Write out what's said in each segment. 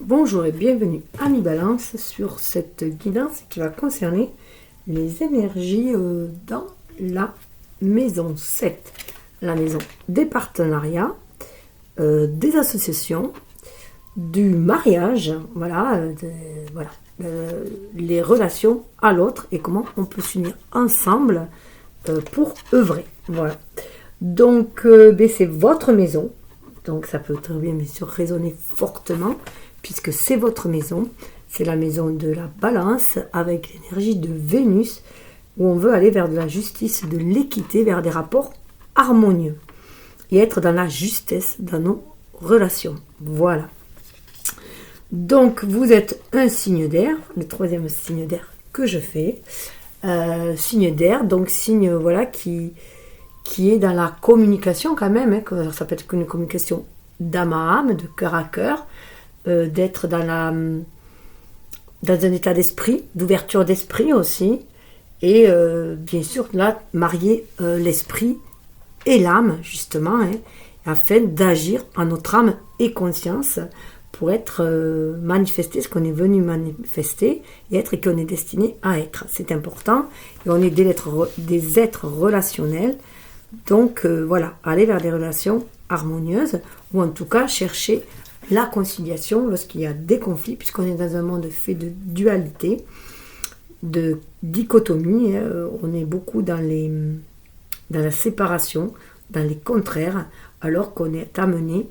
Bonjour et bienvenue à Mi Balance sur cette guidance qui va concerner les énergies dans la maison 7, la maison des partenariats, des associations, du mariage, les relations à l'autre et comment on peut s'unir ensemble pour œuvrer. Voilà. Donc, c'est votre maison. Donc, ça peut très bien sûr résonner fortement puisque c'est votre maison. C'est la maison de la balance avec l'énergie de Vénus où on veut aller vers de la justice, de l'équité, vers des rapports harmonieux et être dans la justesse dans nos relations. Voilà. Donc, vous êtes un signe d'air, le troisième signe d'air que je fais. Signe d'air, donc signe qui est dans la communication quand même. Hein, ça peut être une communication d'âme à âme, de cœur à cœur, d'être dans un état d'esprit, d'ouverture d'esprit aussi. Et bien sûr, là, marier l'esprit et l'âme, justement, hein, afin d'agir en notre âme et conscience pour être manifesté ce qu'on est venu manifester et être et qu'on est destiné à être. C'est important. Et on est des êtres relationnels. Donc aller vers des relations harmonieuses ou en tout cas chercher la conciliation lorsqu'il y a des conflits, puisqu'on est dans un monde fait de dualité, de dichotomie. On est beaucoup dans la séparation, dans les contraires, alors qu'on est amené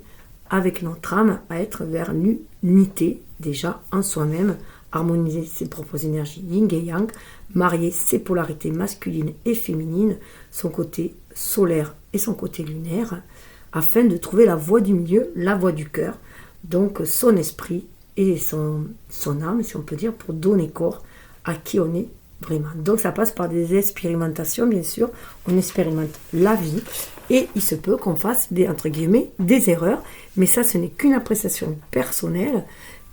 avec notre âme à être vers l'unité déjà en soi-même, harmoniser ses propres énergies yin et yang, marier ses polarités masculines et féminines, son côté solaire et son côté lunaire, afin de trouver la voie du milieu, la voie du cœur, donc son esprit et son âme, si on peut dire, pour donner corps à qui on est vraiment. Donc ça passe par des expérimentations, bien sûr. On expérimente la vie et il se peut qu'on fasse entre guillemets des erreurs, mais ça ce n'est qu'une appréciation personnelle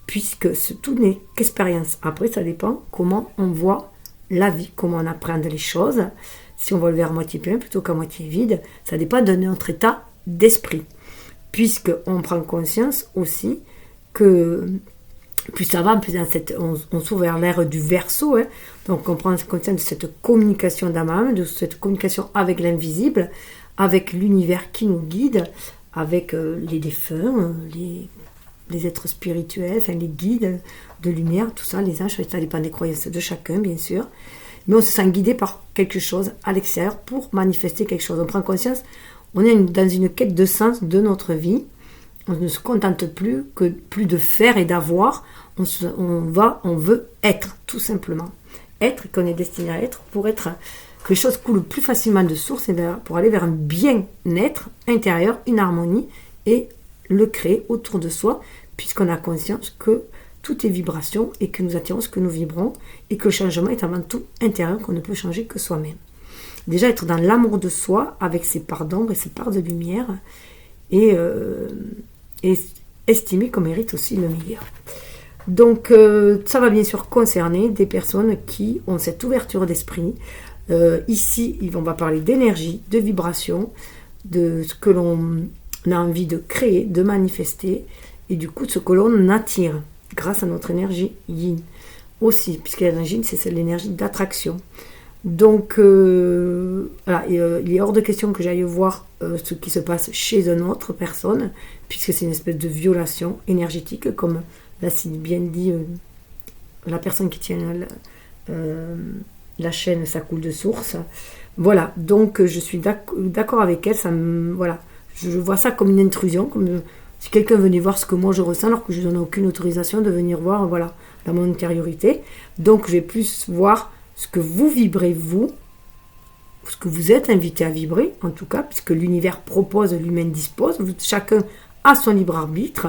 puisque tout n'est qu'expérience. Après ça dépend comment on voit la vie, comment on apprend les choses. Si on voit le verre à moitié plein plutôt qu'à moitié vide, ça dépend de notre état d'esprit, puisqu'on prend conscience aussi que plus ça va, plus on s'ouvre vers l'ère du Verseau, hein. Donc on prend conscience de cette communication d'âme à âme, de cette communication avec l'invisible, avec l'univers qui nous guide, avec les défunts, les êtres spirituels, enfin les guides de lumière, tout ça, les anges, ça dépend des croyances de chacun, bien sûr. Mais on se sent guidé par quelque chose à l'extérieur pour manifester quelque chose. On prend conscience, on est dans une quête de sens de notre vie. On ne se contente plus de faire et d'avoir. On veut être, tout simplement. Être, qu'on est destiné à être, pour être que les choses coulent plus facilement de source et pour aller vers un bien-être intérieur, une harmonie et le créer autour de soi, puisqu'on a conscience que tout est vibration et que nous attirons ce que nous vibrons et que le changement est avant tout intérieur, qu'on ne peut changer que soi-même. Déjà être dans l'amour de soi avec ses parts d'ombre et ses parts de lumière et estimer qu'on mérite aussi le meilleur. Donc ça va bien sûr concerner des personnes qui ont cette ouverture d'esprit. Ici, on va parler d'énergie, de vibration, de ce que l'on a envie de créer, de manifester et du coup de ce que l'on attire grâce à notre énergie yin aussi, puisque l'énergie c'est l'énergie d'attraction. Donc il est hors de question que j'aille voir ce qui se passe chez une autre personne, puisque c'est une espèce de violation énergétique, comme l'a si bien dit la personne qui tient la chaîne, ça coule de source. Voilà, donc je suis d'accord avec elle, je vois ça comme une intrusion, comme si quelqu'un venait voir ce que moi je ressens, alors que je ne donne aucune autorisation de venir voir, dans mon intériorité. Donc je vais plus voir ce que vous vibrez, vous, ce que vous êtes invité à vibrer, en tout cas, puisque l'univers propose, l'humain dispose, chacun a son libre arbitre,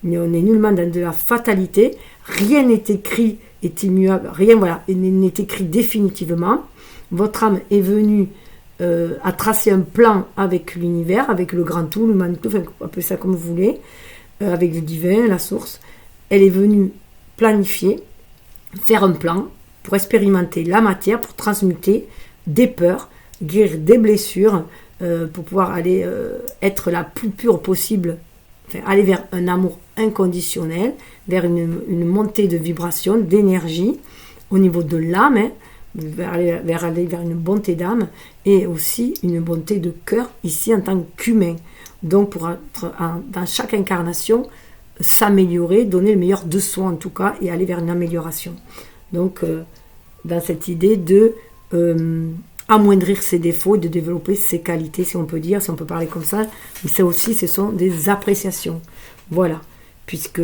mais on n'est nullement dans de la fatalité, rien n'est écrit, est immuable, rien n'est écrit définitivement. Votre âme est venue à tracer un plan avec l'univers, avec le grand tout, le Manitou, appelez ça comme vous voulez, avec le divin, la source. Elle est venue planifier, faire un plan pour expérimenter la matière, pour transmuter des peurs, guérir des blessures, pour pouvoir aller être la plus pure possible, aller vers un amour inconditionnel, vers une montée de vibration, d'énergie, au niveau de l'âme, hein, vers aller vers une bonté d'âme, et aussi une bonté de cœur, ici en tant qu'humain. Donc pour être dans chaque incarnation, s'améliorer, donner le meilleur de soi en tout cas, et aller vers une amélioration. Donc dans cette idée de amoindrir ses défauts et de développer ses qualités, si on peut dire, si on peut parler comme ça. Mais ça aussi, ce sont des appréciations. Voilà. Puisque,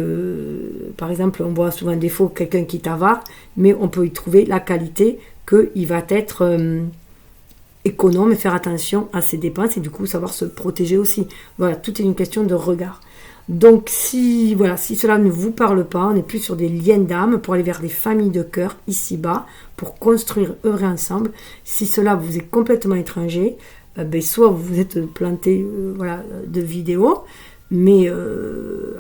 par exemple, on voit souvent un défaut, quelqu'un qui est avare, mais on peut y trouver la qualité qu'il va être économe et faire attention à ses dépenses et du coup savoir se protéger aussi. Voilà, tout est une question de regard. Donc si cela ne vous parle pas, on n'est plus sur des liens d'âme pour aller vers des familles de cœur ici-bas, pour construire, œuvrer ensemble. Si cela vous est complètement étranger, soit vous vous êtes planté de vidéos, mais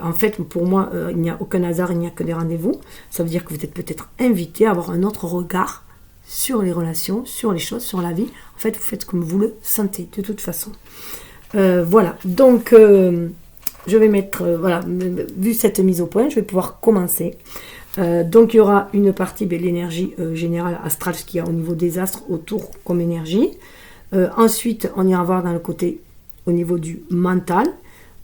en fait pour moi il n'y a aucun hasard, il n'y a que des rendez-vous. Ça veut dire que vous êtes peut-être invité à avoir un autre regard sur les relations, sur les choses, sur la vie. En fait vous faites comme vous le sentez de toute façon. Voilà, donc je vais mettre, vu cette mise au point, je vais pouvoir commencer. Donc il y aura une partie, l'énergie générale astrale, ce qu'il y a au niveau des astres autour comme énergie. Ensuite, on ira voir dans le côté au niveau du mental,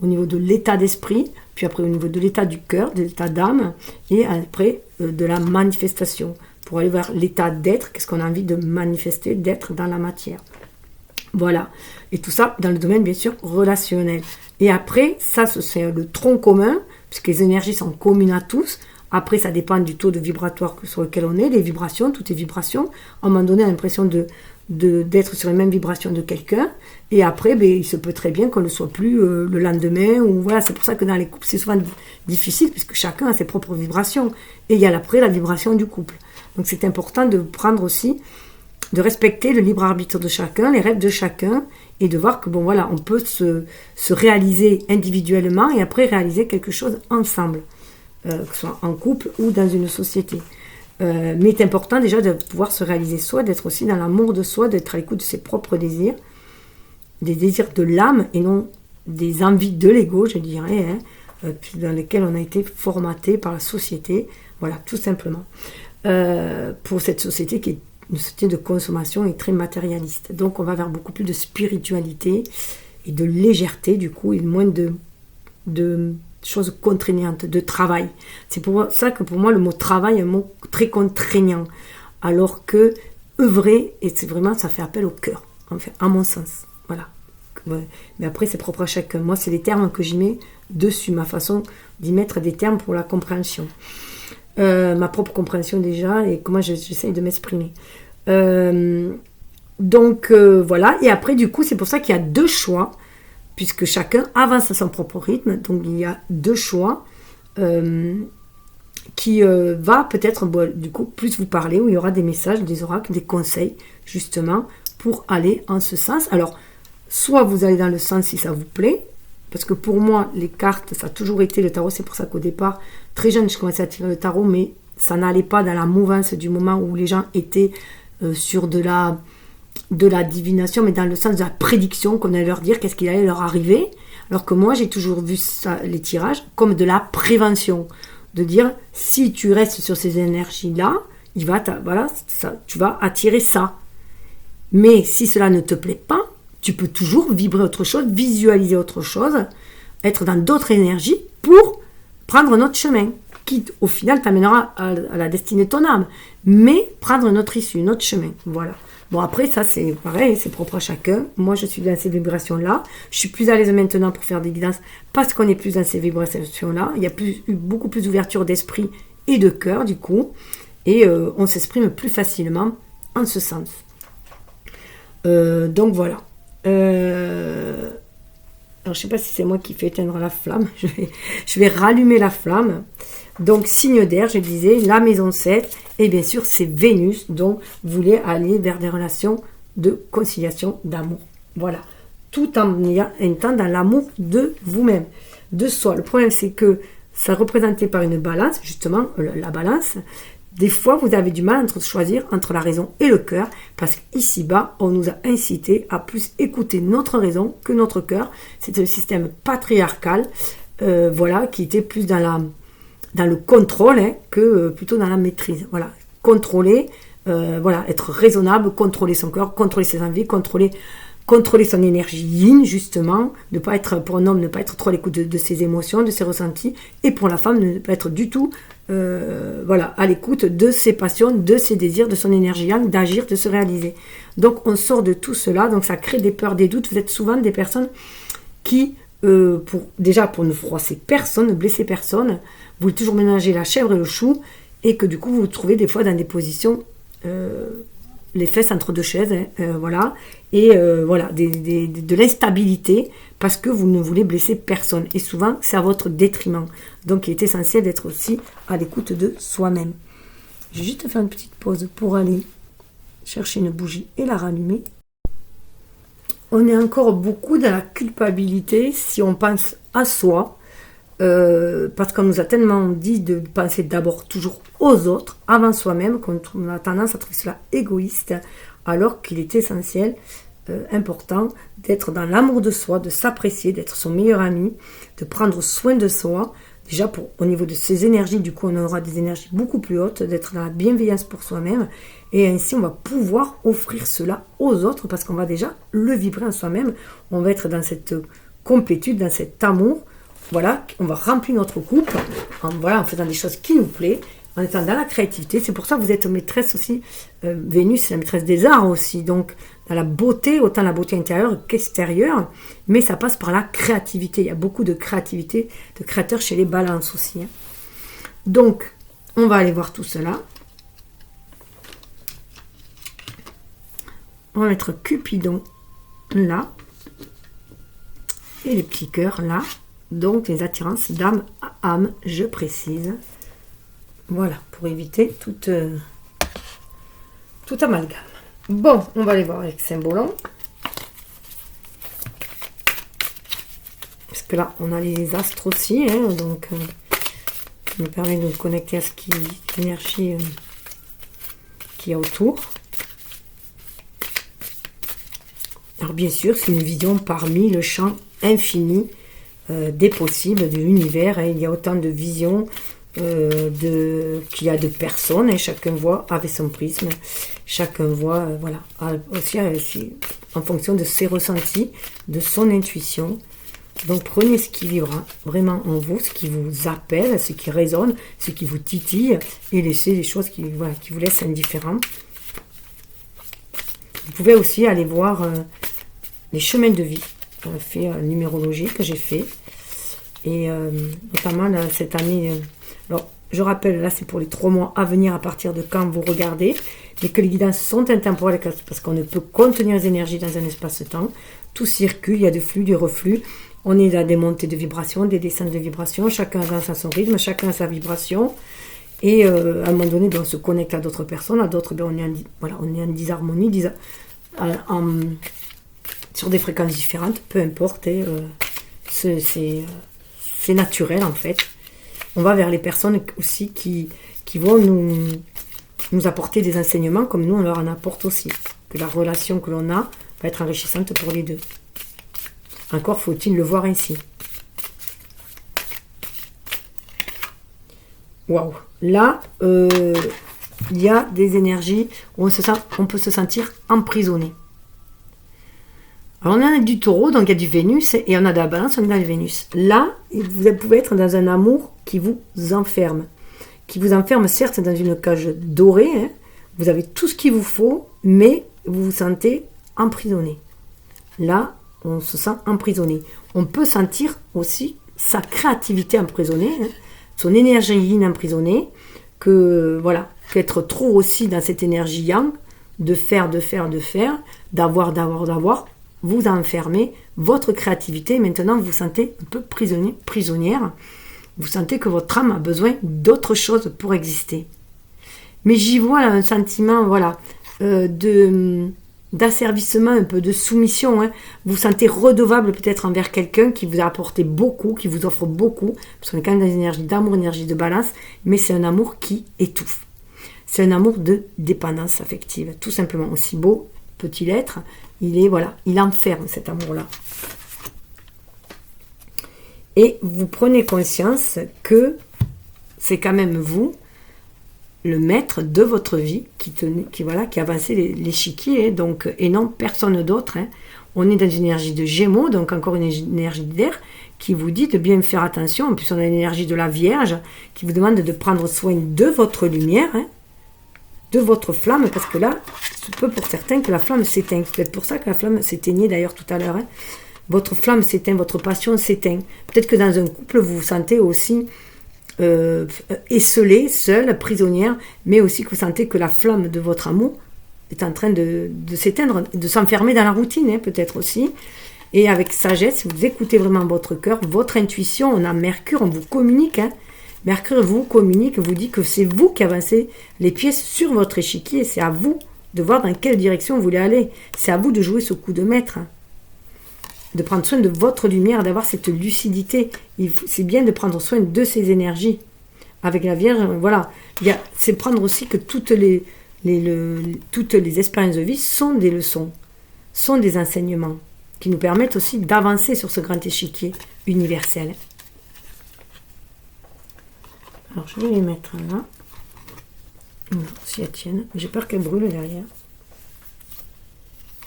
au niveau de l'état d'esprit, puis après au niveau de l'état du cœur, de l'état d'âme, et après de la manifestation, pour aller vers l'état d'être, qu'est-ce qu'on a envie de manifester, d'être dans la matière. Voilà, et tout ça dans le domaine bien sûr relationnel. Et après, ça c'est le tronc commun, puisque les énergies sont communes à tous. Après, ça dépend du taux de vibratoire sur lequel on est, les vibrations, toutes les vibrations. À un moment donné, on a l'impression d'être sur les mêmes vibrations de quelqu'un. Et après, il se peut très bien qu'on ne le soit plus le lendemain. Ou voilà, c'est pour ça que dans les couples, c'est souvent difficile, puisque chacun a ses propres vibrations. Et il y a après la vibration du couple. Donc c'est important de prendre aussi, de respecter le libre arbitre de chacun, les rêves de chacun, et de voir que on peut se réaliser individuellement et après réaliser quelque chose ensemble, que ce soit en couple ou dans une société. Mais c'est important déjà de pouvoir se réaliser soi, d'être aussi dans l'amour de soi, d'être à l'écoute de ses propres désirs, des désirs de l'âme et non des envies de l'ego, je dirais, dans lesquelles on a été formaté par la société, voilà, tout simplement. Pour cette société qui est une société de consommation et très matérialiste. Donc on va vers beaucoup plus de spiritualité et de légèreté du coup, et moins de choses contraignantes, de travail. C'est pour ça que pour moi le mot travail est un mot très contraignant, alors que œuvrer, et c'est vraiment, ça fait appel au cœur, en fait, à mon sens. Voilà. Mais après c'est propre à chacun. Moi c'est les termes que j'y mets dessus, ma façon d'y mettre des termes pour la compréhension. Ma propre compréhension déjà et comment j'essaye de m'exprimer. Donc voilà, et après du coup c'est pour ça qu'il y a deux choix, puisque chacun avance à son propre rythme, donc il y a deux choix qui va peut-être du coup plus vous parler, où il y aura des messages, des oracles, des conseils justement pour aller en ce sens. Alors soit vous allez dans le sens si ça vous plaît, parce que pour moi, les cartes, ça a toujours été le tarot. C'est pour ça qu'au départ, très jeune, je commençais à tirer le tarot, mais ça n'allait pas dans la mouvance du moment où les gens étaient sur de la divination, mais dans le sens de la prédiction, qu'on allait leur dire qu'est-ce qu'il allait leur arriver. Alors que moi, j'ai toujours vu ça, les tirages, comme de la prévention. De dire, si tu restes sur ces énergies-là, tu vas attirer ça. Mais si cela ne te plaît pas, tu peux toujours vibrer autre chose, visualiser autre chose, être dans d'autres énergies pour prendre un autre chemin, qui au final t'amènera à la destinée de ton âme, mais prendre une autre issue, un autre chemin. Voilà. Bon, après, ça c'est pareil, c'est propre à chacun. Moi, je suis dans ces vibrations-là. Je suis plus à l'aise maintenant pour faire des guidances parce qu'on est plus dans ces vibrations-là. Il y a beaucoup plus d'ouverture d'esprit et de cœur, du coup, et on s'exprime plus facilement en ce sens. Donc voilà. Alors je ne sais pas si c'est moi qui fais éteindre la flamme, je vais rallumer la flamme. Donc signe d'air, je disais, la maison 7, et bien sûr c'est Vénus, donc vous voulez aller vers des relations de conciliation, d'amour. Voilà, tout en étant dans l'amour de vous-même, de soi. Le problème c'est que ça représenté par une balance, justement la balance. Des fois, vous avez du mal à choisir entre la raison et le cœur, parce qu'ici-bas, on nous a incité à plus écouter notre raison que notre cœur. C'est le système patriarcal voilà, qui était plus dans le contrôle hein, que plutôt dans la maîtrise. Voilà, contrôler, voilà, être raisonnable, contrôler son cœur, contrôler ses envies, contrôler son énergie yin, justement, ne pas être, pour un homme, ne pas être trop à l'écoute de ses émotions, de ses ressentis, et pour la femme, ne pas être du tout voilà, à l'écoute de ses passions, de ses désirs, de son énergie yang, d'agir, de se réaliser. Donc on sort de tout cela, donc ça crée des peurs, des doutes. Vous êtes souvent des personnes qui, pour ne froisser personne, ne blesser personne, vous voulez toujours ménager la chèvre et le chou, et que du coup vous vous trouvez des fois dans des positions... les fesses entre deux chaises, hein, voilà, et voilà, de l'instabilité, parce que vous ne voulez blesser personne, et souvent c'est à votre détriment. Donc il est essentiel d'être aussi à l'écoute de soi-même. Je vais juste faire une petite pause pour aller chercher une bougie et la rallumer. On est encore beaucoup dans la culpabilité si on pense à soi, parce qu'on nous a tellement dit de penser d'abord toujours aux autres, avant soi-même, qu'on a tendance à trouver cela égoïste, alors qu'il est essentiel, important, d'être dans l'amour de soi, de s'apprécier, d'être son meilleur ami, de prendre soin de soi, déjà au niveau de ses énergies, du coup on aura des énergies beaucoup plus hautes, d'être dans la bienveillance pour soi-même, et ainsi on va pouvoir offrir cela aux autres, parce qu'on va déjà le vibrer en soi-même, on va être dans cette complétude, dans cet amour. Voilà, on va remplir notre coupe en faisant des choses qui nous plaisent, en étant dans la créativité. C'est pour ça que vous êtes maîtresse aussi. Vénus, c'est la maîtresse des arts aussi. Donc, dans la beauté, autant la beauté intérieure qu'extérieure. Mais ça passe par la créativité. Il y a beaucoup de créativité, de créateurs chez les balances aussi. Hein. Donc, on va aller voir tout cela. On va mettre Cupidon là. Et les petits cœurs là. Donc, les attirances d'âme à âme, je précise. Voilà, pour éviter tout amalgame. Bon, on va aller voir avec Symbolon. Parce que là, on a les astres aussi. Hein, donc, ça me permet de me connecter à l'énergie qu'il y a autour. Alors, bien sûr, c'est une vision parmi le champ infini des possibles de l'univers. Hein. Il y a autant de visions qu'il y a de personnes, et chacun voit avec son prisme, chacun voit voilà, aussi en fonction de ses ressentis, de son intuition. Donc prenez ce qui vibra vraiment en vous, ce qui vous appelle, ce qui résonne, ce qui vous titille, et laissez les choses qui vous laissent indifférents. Vous pouvez aussi aller voir les chemins de vie, fait numérologie que j'ai fait, et notamment là, cette année. Alors, je rappelle, là, c'est pour les 3 mois à venir à partir de quand vous regardez, mais que les guidances sont intemporelles parce qu'on ne peut contenir les énergies dans un espace-temps. Tout circule, il y a du flux, du reflux. On est à des montées de vibrations, des descentes de vibrations. Chacun avance à son rythme, chacun a sa vibration. Et à un moment donné, on se connecte à d'autres personnes. À d'autres, on est en disharmonie, sur des fréquences différentes. Peu importe, c'est naturel en fait. On va vers les personnes aussi qui vont nous apporter des enseignements comme nous on leur en apporte aussi. Que la relation que l'on a va être enrichissante pour les deux. Encore faut-il le voir ainsi. Waouh. Là, il y a des énergies où on peut se sentir emprisonné. Alors, on a du taureau, donc il y a du Vénus, et on a de la balance, on a du Vénus. Là, vous pouvez être dans un amour qui vous enferme. Qui vous enferme, certes, dans une cage dorée. Hein. Vous avez tout ce qu'il vous faut, mais vous vous sentez emprisonné. Là, on se sent emprisonné. On peut sentir aussi sa créativité emprisonnée, hein, son énergie yin emprisonnée, qu'être trop aussi dans cette énergie yang, de faire, d'avoir, vous enfermez, votre créativité, maintenant vous vous sentez un peu prisonnière, vous sentez que votre âme a besoin d'autre chose pour exister. Mais j'y vois là, un sentiment d'asservissement, un peu de soumission. Hein. Vous vous sentez redevable peut-être envers quelqu'un qui vous a apporté beaucoup, qui vous offre beaucoup, parce qu'on est quand même dans une énergie d'amour, une énergie de balance, mais c'est un amour qui étouffe. C'est un amour de dépendance affective, tout simplement. Aussi beau peut-il être, il enferme cet amour-là. Et vous prenez conscience que c'est quand même vous, le maître de votre vie, qui avançait l'échiquier, donc, et non personne d'autre. Hein. On est dans une énergie de Gémeaux, donc encore une énergie d'air, qui vous dit de bien faire attention. En plus, on a l'énergie de la Vierge, qui vous demande de prendre soin de votre lumière, hein, de votre flamme, parce que là, c'est peu pour certains que la flamme s'éteint. C'est peut-être pour ça que la flamme s'éteignait d'ailleurs tout à l'heure. Hein. Votre flamme s'éteint, votre passion s'éteint. Peut-être que dans un couple, vous vous sentez aussi esselée, seule, prisonnière, mais aussi que vous sentez que la flamme de votre amour est en train de s'éteindre, de s'enfermer dans la routine, hein, peut-être aussi. Et avec sagesse, vous écoutez vraiment votre cœur, votre intuition. On a Mercure, on vous communique. Hein. Mercure vous communique, vous dit que c'est vous qui avancez les pièces sur votre échiquier. C'est à vous de voir dans quelle direction vous voulez aller. C'est à vous de jouer ce coup de maître. Hein. De prendre soin de votre lumière, d'avoir cette lucidité. C'est bien de prendre soin de ces énergies. Avec la Vierge, voilà. C'est prendre aussi que toutes les expériences de vie sont des leçons, sont des enseignements, qui nous permettent aussi d'avancer sur ce grand échiquier universel. Alors, je vais les mettre là. Non, si elles tiennent. J'ai peur qu'elles brûlent derrière.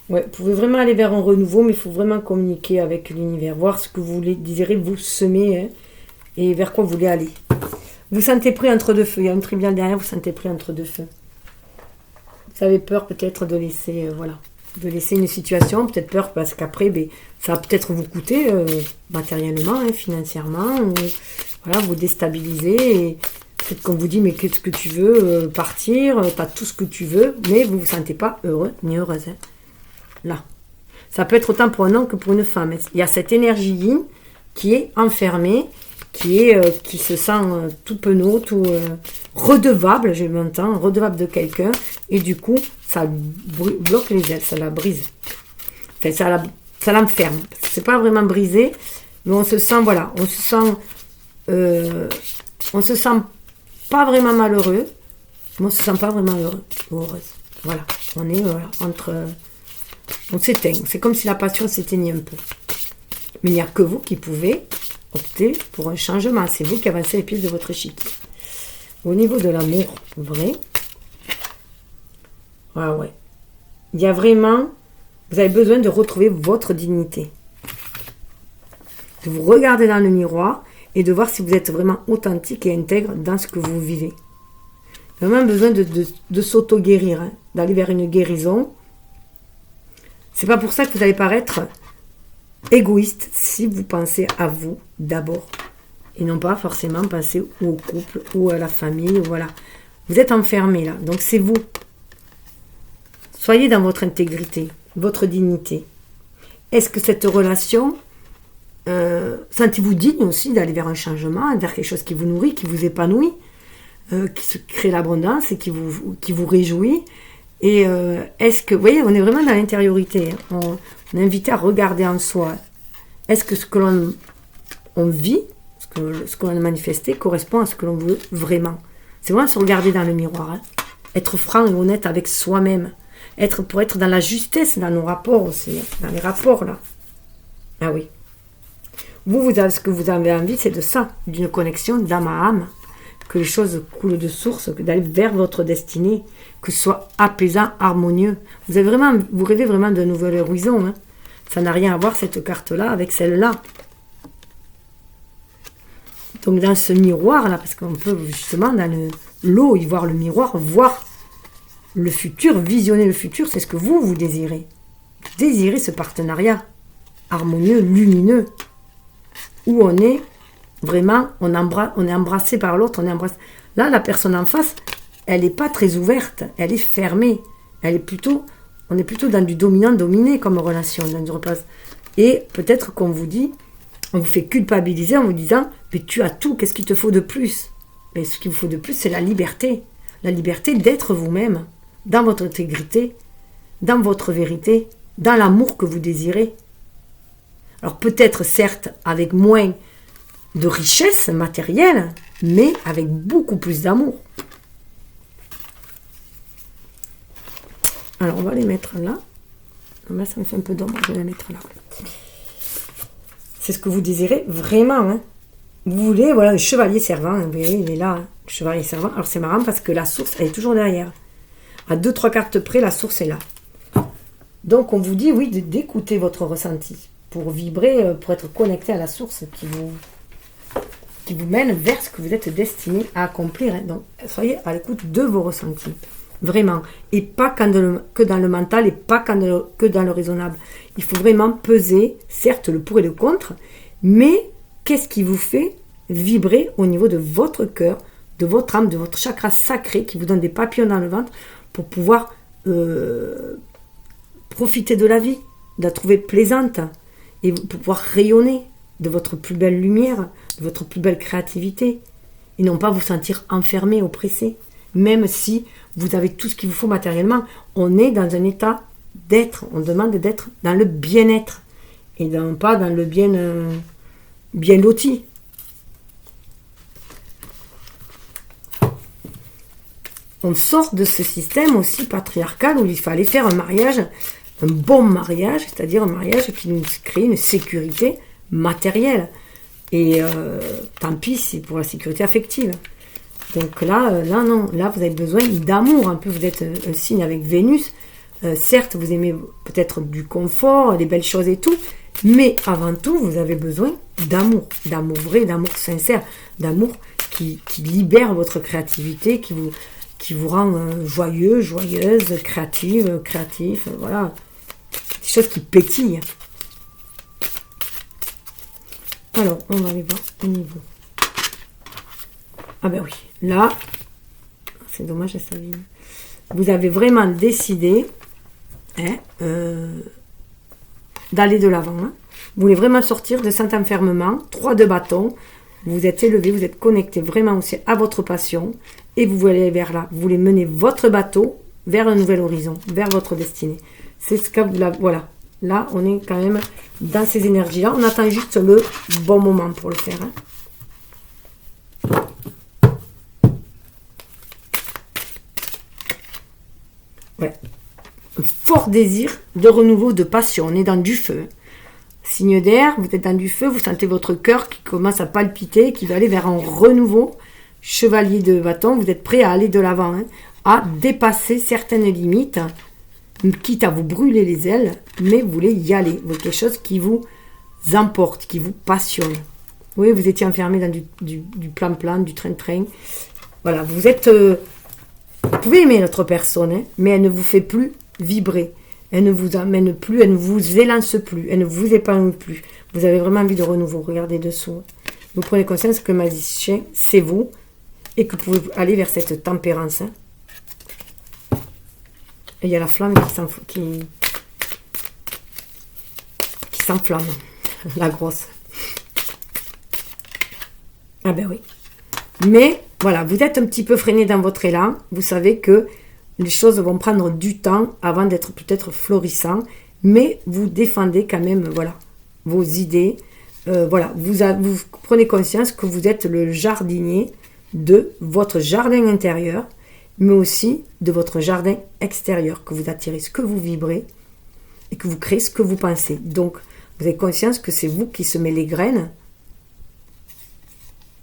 Ouais, vous pouvez vraiment aller vers un renouveau, mais il faut vraiment communiquer avec l'univers, voir ce que vous désirez vous semer, hein, et vers quoi vous voulez aller. Vous sentez pris entre deux feux, il y a un tribunal derrière, vous sentez pris entre deux feux. Vous avez peur peut-être de laisser, de laisser une situation, peut-être peur parce qu'après, ça va peut-être vous coûter matériellement, hein, financièrement, ou voilà, vous déstabiliser, et peut-être qu'on vous dit, mais qu'est-ce que tu veux, partir, t'as tout ce que tu veux, mais vous ne vous sentez pas heureux ni heureuse. Hein. Là. Ça peut être autant pour un homme que pour une femme. Il y a cette énergie yin qui est enfermée, qui se sent tout penaud, tout redevable, je m'entends, redevable de quelqu'un, et du coup, ça bloque les ailes, ça la brise. Enfin, ça l'enferme. C'est pas vraiment brisé, mais on se sent, voilà, on se sent pas vraiment malheureux, mais on se sent pas vraiment heureux, heureuse. Voilà, on est entre... on s'éteint. C'est comme si la passion s'éteignait un peu. Mais il n'y a que vous qui pouvez opter pour un changement. C'est vous qui avancez les pièces de votre échiquier. Au niveau de l'amour vrai, ouais. Il y a vraiment... Vous avez besoin de retrouver votre dignité. De vous regarder dans le miroir et de voir si vous êtes vraiment authentique et intègre dans ce que vous vivez. Vous avez vraiment besoin de s'auto-guérir, hein, d'aller vers une guérison. C'est pas pour ça que vous allez paraître égoïste si vous pensez à vous d'abord. Et non pas forcément penser au couple ou à la famille. Voilà. Vous êtes enfermé là. Donc c'est vous. Soyez dans votre intégrité, votre dignité. Est-ce que cette relation, sentez-vous digne aussi d'aller vers un changement, vers quelque chose qui vous nourrit, qui vous épanouit, qui se crée l'abondance et qui vous réjouit? Et est-ce que, vous voyez, on est vraiment dans l'intériorité. On est invité à regarder en soi. Est-ce que ce que l'on vit, ce que l'on a manifesté, correspond à ce que l'on veut vraiment? C'est vraiment se regarder dans le miroir. Hein. Être franc et honnête avec soi-même. Pour être dans la justesse dans nos rapports aussi. Dans les rapports, là. Ah oui. Ce que vous avez envie, c'est de ça. D'une connexion d'âme à âme. Que les choses coulent de source, que d'aller vers votre destinée, que ce soit apaisant, harmonieux. Vous rêvez vraiment d'un nouvel horizon. Hein. Ça n'a rien à voir, cette carte-là, avec celle-là. Donc dans ce miroir-là, parce qu'on peut justement dans l'eau y voir le miroir, voir le futur, visionner le futur, c'est ce que vous désirez. Vous désirez ce partenariat harmonieux, lumineux, où on est vraiment, on est embrassé par l'autre, Là, la personne en face, elle n'est pas très ouverte, elle est fermée. On est plutôt dans du dominant-dominé comme relation, dans une repasse. Et peut-être qu'on vous dit, on vous fait culpabiliser en vous disant, mais tu as tout, qu'est-ce qu'il te faut de plus? Mais ce qu'il vous faut de plus, c'est la liberté. La liberté d'être vous-même, dans votre intégrité, dans votre vérité, dans l'amour que vous désirez. Alors peut-être, certes, avec moins de richesse matérielle, mais avec beaucoup plus d'amour. Alors, on va les mettre là. Là, ça me fait un peu d'ombre, je vais les mettre là. c'est ce que vous désirez vraiment. Hein. Vous voulez, voilà, un chevalier servant. Vous voyez, il est là, hein, le chevalier servant. Alors c'est marrant parce que la source, elle est toujours derrière. À 2-3 cartes près, la source est là. Donc on vous dit, oui, d'écouter votre ressenti pour vibrer, pour être connecté à la source qui vous mène vers ce que vous êtes destiné à accomplir. Hein. Donc soyez à l'écoute de vos ressentis. Vraiment. Et pas que dans le mental et pas que dans le raisonnable. Il faut vraiment peser, certes, le pour et le contre, mais qu'est-ce qui vous fait vibrer au niveau de votre cœur, de votre âme, de votre chakra sacré qui vous donne des papillons dans le ventre pour pouvoir profiter de la vie, de la trouver plaisante et pour pouvoir rayonner de votre plus belle lumière, de votre plus belle créativité et non pas vous sentir enfermé, oppressé. Même si vous avez tout ce qu'il vous faut matériellement, on est dans un état d'être, on demande d'être dans le bien-être et non pas dans le bien loti. On sort de ce système aussi patriarcal où il fallait faire un mariage, un bon mariage, c'est-à-dire un mariage qui nous crée une sécurité matérielle. Et tant pis, c'est pour la sécurité affective. Donc là, non, là vous avez besoin d'amour. Un peu, vous êtes un signe avec Vénus. Certes, vous aimez peut-être du confort, des belles choses et tout, mais avant tout, vous avez besoin d'amour vrai, d'amour sincère, d'amour qui libère votre créativité, qui vous rend joyeux, joyeuse, créatif, voilà, des choses qui pétillent. Alors, on va aller voir au niveau. Ah ben oui, là, c'est dommage, ça vient. Vous avez vraiment décidé d'aller de l'avant. Hein. Vous voulez vraiment sortir de cet enfermement. 3 de bâton. Vous vous êtes élevé, vous êtes connecté vraiment aussi à votre passion. Et vous voulez aller vers là. Vous voulez mener votre bateau vers un nouvel horizon, vers votre destinée. C'est ce que vous... Voilà. Là, on est quand même dans ces énergies-là. On attend juste le bon moment pour le faire. Hein. Ouais. Un fort désir de renouveau, de passion. On est dans du feu. Signe d'air, vous êtes dans du feu, vous sentez votre cœur qui commence à palpiter, qui va aller vers un renouveau. Chevalier de bâton, vous êtes prêt à aller de l'avant, hein, à dépasser certaines limites, quitte à vous brûler les ailes, mais vous voulez y aller. Vous voulez quelque chose qui vous emporte, qui vous passionne. Oui, vous étiez enfermé dans du plan-plan, du train-train. Voilà, vous êtes... vous pouvez aimer notre personne, hein, mais elle ne vous fait plus vibrer. Elle ne vous amène plus, elle ne vous élance plus, elle ne vous épanouit plus. Vous avez vraiment envie de renouveau. Regardez dessous. Vous prenez conscience que magicien, c'est vous, et que vous pouvez aller vers cette tempérance. Hein. Et il y a la flamme qui s'enflamme, la grosse. Ah ben oui. Mais voilà, vous êtes un petit peu freiné dans votre élan. Vous savez que les choses vont prendre du temps avant d'être peut-être florissants, mais vous défendez quand même, voilà, vos idées. Voilà, vous prenez conscience que vous êtes le jardinier de votre jardin intérieur, mais aussi de votre jardin extérieur, que vous attirez ce que vous vibrez et que vous créez ce que vous pensez. Donc, vous avez conscience que c'est vous qui semez les graines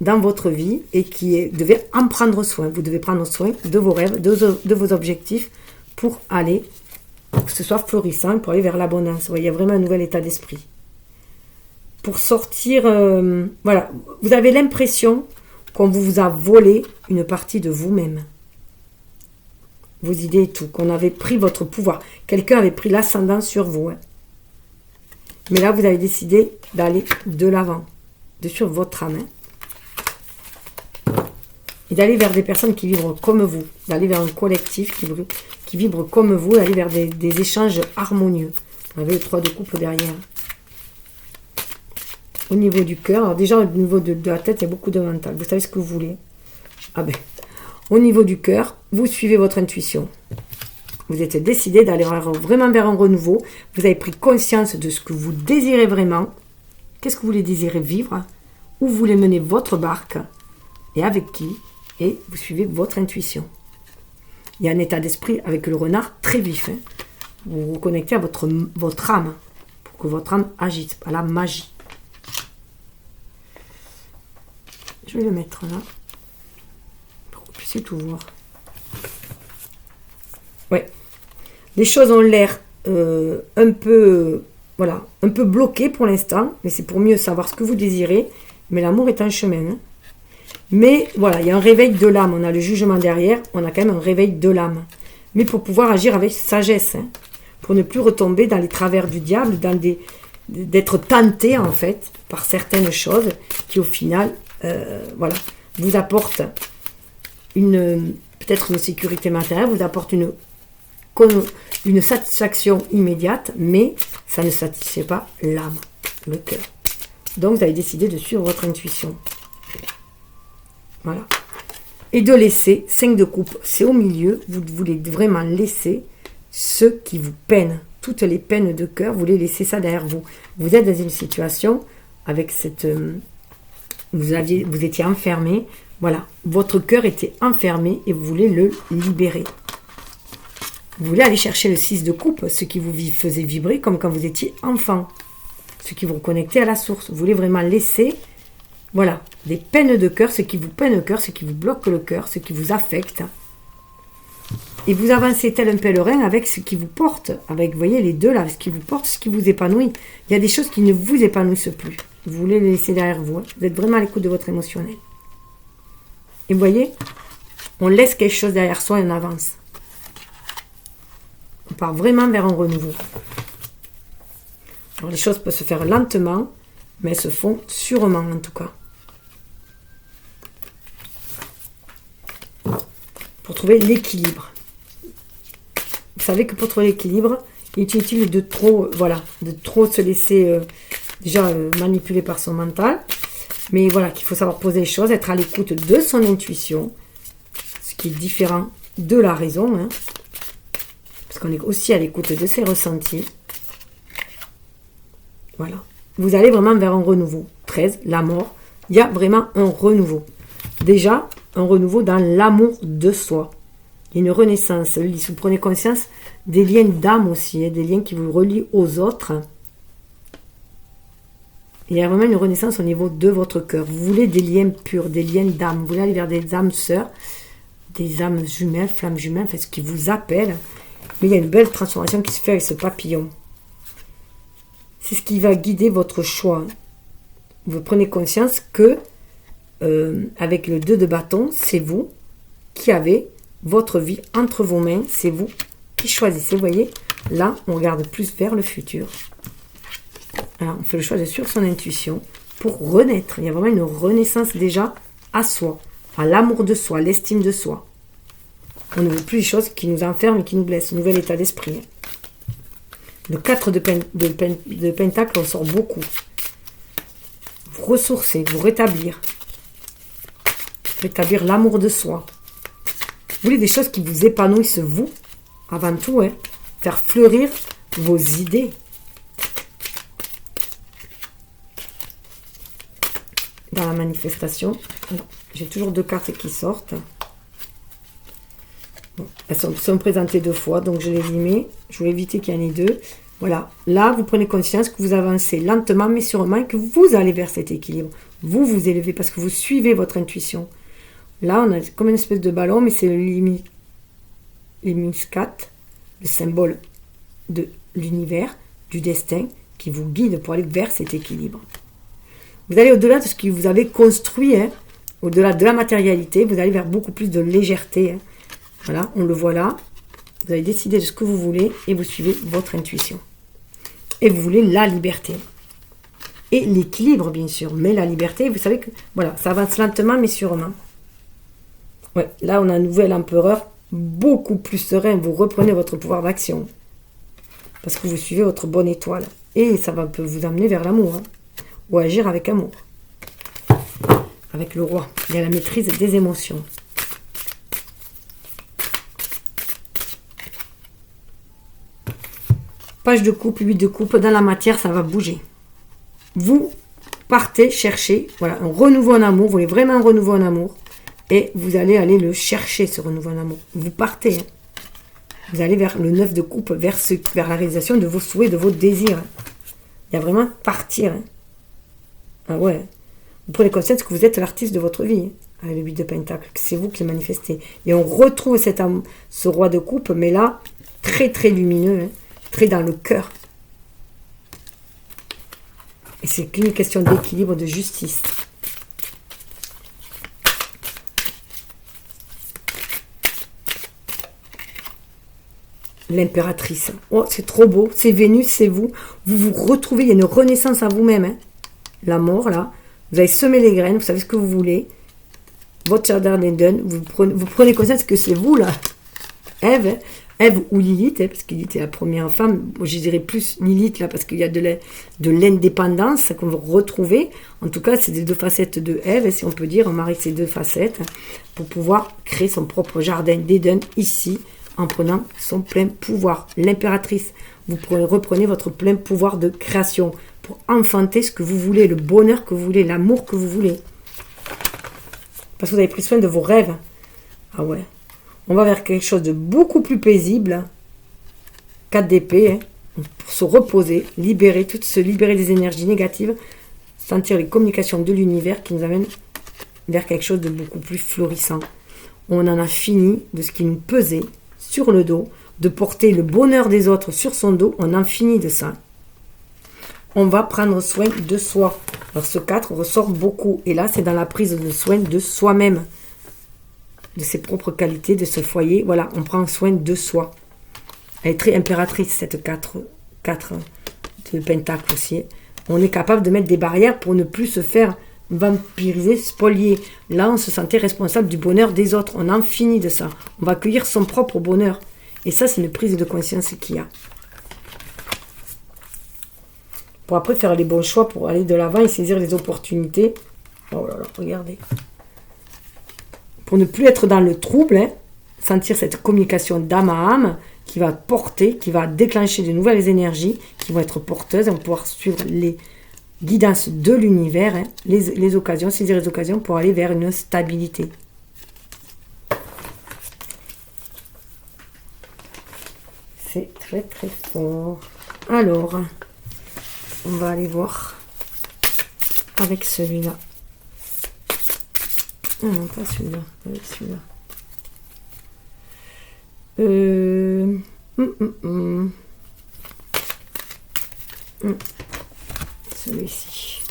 dans votre vie et qui devez en prendre soin. Vous devez prendre soin de vos rêves, de vos objectifs pour aller, pour que ce soit florissant, pour aller vers l'abondance. Il y a vraiment un nouvel état d'esprit. Pour sortir, voilà, vous avez l'impression qu'on vous a volé une partie de vous-même. Vos idées et tout, qu'on avait pris votre pouvoir. Quelqu'un avait pris l'ascendant sur vous. Hein. Mais là, vous avez décidé d'aller de l'avant, de suivre votre âme. Hein. Et d'aller vers des personnes qui vibrent comme vous, d'aller vers un collectif qui vibre comme vous, d'aller vers des échanges harmonieux. Vous avez le 3 de coupe derrière. Au niveau du cœur, alors déjà au niveau de la tête, il y a beaucoup de mental. Vous savez ce que vous voulez. Ah ben, au niveau du cœur, vous suivez votre intuition. Vous êtes décidé d'aller vraiment vers un renouveau. Vous avez pris conscience de ce que vous désirez vraiment. Qu'est-ce que vous voulez désirer vivre? Où vous voulez mener votre barque? Et avec qui? Et vous suivez votre intuition. Il y a un état d'esprit avec le renard très vif. Hein. Vous vous connectez à votre âme pour que votre âme agisse, à la magie. Je vais le mettre là. Pour que vous puissiez tout voir. Ouais. Les choses ont l'air un peu... voilà, un peu bloquées pour l'instant. Mais c'est pour mieux savoir ce que vous désirez. Mais l'amour est un chemin. Hein. Mais voilà, il y a un réveil de l'âme. On a le jugement derrière. On a quand même un réveil de l'âme. Mais pour pouvoir agir avec sagesse. Hein, pour ne plus retomber dans les travers du diable. D'être tenté en fait par certaines choses qui au final voilà, vous apportent peut-être une sécurité matérielle, vous apportent une satisfaction immédiate, mais ça ne satisfait pas l'âme, le cœur. Donc vous avez décidé de suivre votre intuition. Voilà. Et de laisser 5 de coupe, c'est au milieu, vous voulez vraiment laisser ce qui vous peine. Toutes les peines de cœur, vous voulez laisser ça derrière vous. Vous êtes dans une situation avec cette... vous étiez enfermé. Voilà, votre cœur était enfermé et vous voulez le libérer. Vous voulez aller chercher le 6 de coupe, ce qui vous faisait vibrer comme quand vous étiez enfant. Ce qui vous reconnectait à la source. Vous voulez vraiment laisser, voilà, des peines de cœur, ce qui vous peine le cœur, ce qui vous bloque le cœur, ce qui vous affecte. Et vous avancez tel un pèlerin avec ce qui vous porte, avec, vous voyez, les deux là, ce qui vous porte, ce qui vous épanouit. Il y a des choses qui ne vous épanouissent plus. Vous voulez les laisser derrière vous. Hein. Vous êtes vraiment à l'écoute de votre émotionnel. Et vous voyez, on laisse quelque chose derrière soi et on avance. On part vraiment vers un renouveau. Alors les choses peuvent se faire lentement, mais elles se font sûrement en tout cas. Pour trouver l'équilibre. Vous savez que pour trouver l'équilibre, il est inutile de trop se laisser manipuler par son mental. Mais voilà, qu'il faut savoir poser les choses, être à l'écoute de son intuition, ce qui est différent de la raison, hein, parce qu'on est aussi à l'écoute de ses ressentis. Voilà. Vous allez vraiment vers un renouveau. 13, la mort. Il y a vraiment un renouveau. Déjà, un renouveau dans l'amour de soi. Une renaissance. Vous prenez conscience des liens d'âme aussi, hein, des liens qui vous relient aux autres. Il y a vraiment une renaissance au niveau de votre cœur. Vous voulez des liens purs, des liens d'âme. Vous voulez aller vers des âmes sœurs, des âmes jumelles, flammes jumelles, enfin, ce qui vous appelle. Mais il y a une belle transformation qui se fait avec ce papillon. C'est ce qui va guider votre choix. Vous prenez conscience que, avec le 2 de bâton, c'est vous qui avez votre vie entre vos mains. C'est vous qui choisissez. Vous voyez, là, on regarde plus vers le futur. Alors, on fait le choix de suivre son intuition pour renaître. Il y a vraiment une renaissance déjà à soi, à l'amour de soi, l'estime de soi. On ne veut plus les choses qui nous enferment et qui nous blessent. Nouvel état d'esprit. Le 4 de pentacle, on sort beaucoup. Vous ressourcer, vous rétablir. Rétablir l'amour de soi. Vous voulez des choses qui vous épanouissent, vous, avant tout, hein. Faire fleurir vos idées. Dans la manifestation, j'ai toujours 2 cartes qui sortent. Bon, elles sont présentées 2 fois, donc je les y mets. Je voulais éviter qu'il y en ait 2. Voilà, là, vous prenez conscience que vous avancez lentement, mais sûrement, et que vous allez vers cet équilibre. Vous vous élevez parce que vous suivez votre intuition. Là, on a comme une espèce de ballon, mais c'est le Limix 4, le symbole de l'univers, du destin, qui vous guide pour aller vers cet équilibre. Vous allez au-delà de ce que vous avez construit, hein, au-delà de la matérialité, vous allez vers beaucoup plus de légèreté. Hein. Voilà, on le voit là. Vous avez décidé de ce que vous voulez et vous suivez votre intuition. Et vous voulez la liberté. Et l'équilibre, bien sûr. Mais la liberté, vous savez que voilà, ça avance lentement, mais sûrement. Ouais, là, on a un nouvel empereur beaucoup plus serein. Vous reprenez votre pouvoir d'action. Parce que vous suivez votre bonne étoile. Et ça peut vous amener vers l'amour. Hein. Ou agir avec amour. Avec le roi. Il y a la maîtrise des émotions. Page de coupe, 8 de coupe. Dans la matière, ça va bouger. Vous partez chercher voilà, un renouveau en amour. Vous voulez vraiment un renouveau en amour. Et vous allez aller le chercher, ce renouveau en amour. Vous partez. Hein. Vous allez vers le 9 de coupe, vers la réalisation de vos souhaits, de vos désirs. Il y a vraiment partir. Hein. Ah ouais. Vous prenez conscience que vous êtes l'artiste de votre vie, avec le 8 de Pentacle, que c'est vous qui le manifestez. Et on retrouve ce roi de coupe, mais là, très très lumineux, très dans le cœur. Et c'est qu'une question d'équilibre, de justice. L'impératrice. Oh, c'est trop beau. C'est Vénus, c'est vous. Vous vous retrouvez, il y a une renaissance à vous-même. La mort, là. Vous avez semé les graines, vous savez ce que vous voulez. Votre jardin d'Eden, vous prenez conscience que c'est vous, là. Ève, Ève ou Lilith, parce qu'il était la première femme. Moi, je dirais plus Lilith, là, parce qu'il y a de l'indépendance qu'on veut retrouver. En tout cas, c'est des deux facettes de Ève, si on peut dire. On marie ces deux facettes pour pouvoir créer son propre jardin d'Eden ici, en prenant son plein pouvoir. L'impératrice, vous reprenez votre plein pouvoir de création pour enfanter ce que vous voulez, le bonheur que vous voulez, l'amour que vous voulez. Parce que vous avez pris soin de vos rêves. Ah ouais. On va vers quelque chose de beaucoup plus paisible. 4 d'épée, pour se reposer, se libérer des énergies négatives, sentir les communications de l'univers qui nous amènent vers quelque chose de beaucoup plus florissant. On en a fini de ce qui nous pesait sur le dos, de porter le bonheur des autres sur son dos, on en finit de ça. On va prendre soin de soi. Alors ce 4 ressort beaucoup. Et là, c'est dans la prise de soin de soi-même, de ses propres qualités, de ce foyer. Voilà, on prend soin de soi. Elle est très impératrice, cette 4 de Pentacle aussi. On est capable de mettre des barrières pour ne plus se faire vampiriser, spolier. Là, on se sentait responsable du bonheur des autres. On en finit de ça. On va accueillir son propre bonheur. Et ça, c'est une prise de conscience qu'il y a. Pour après faire les bons choix, pour aller de l'avant et saisir les opportunités. Oh là là, regardez. Pour ne plus être dans le trouble, sentir cette communication d'âme à âme qui va porter, qui va déclencher de nouvelles énergies, qui vont être porteuses. On va pouvoir suivre les guidance de l'univers, les occasions, saisir les occasions pour aller vers une stabilité. C'est très très fort. Alors, on va aller voir avec celui-là. Ah non, pas celui-là, avec celui-là. Celui-ci.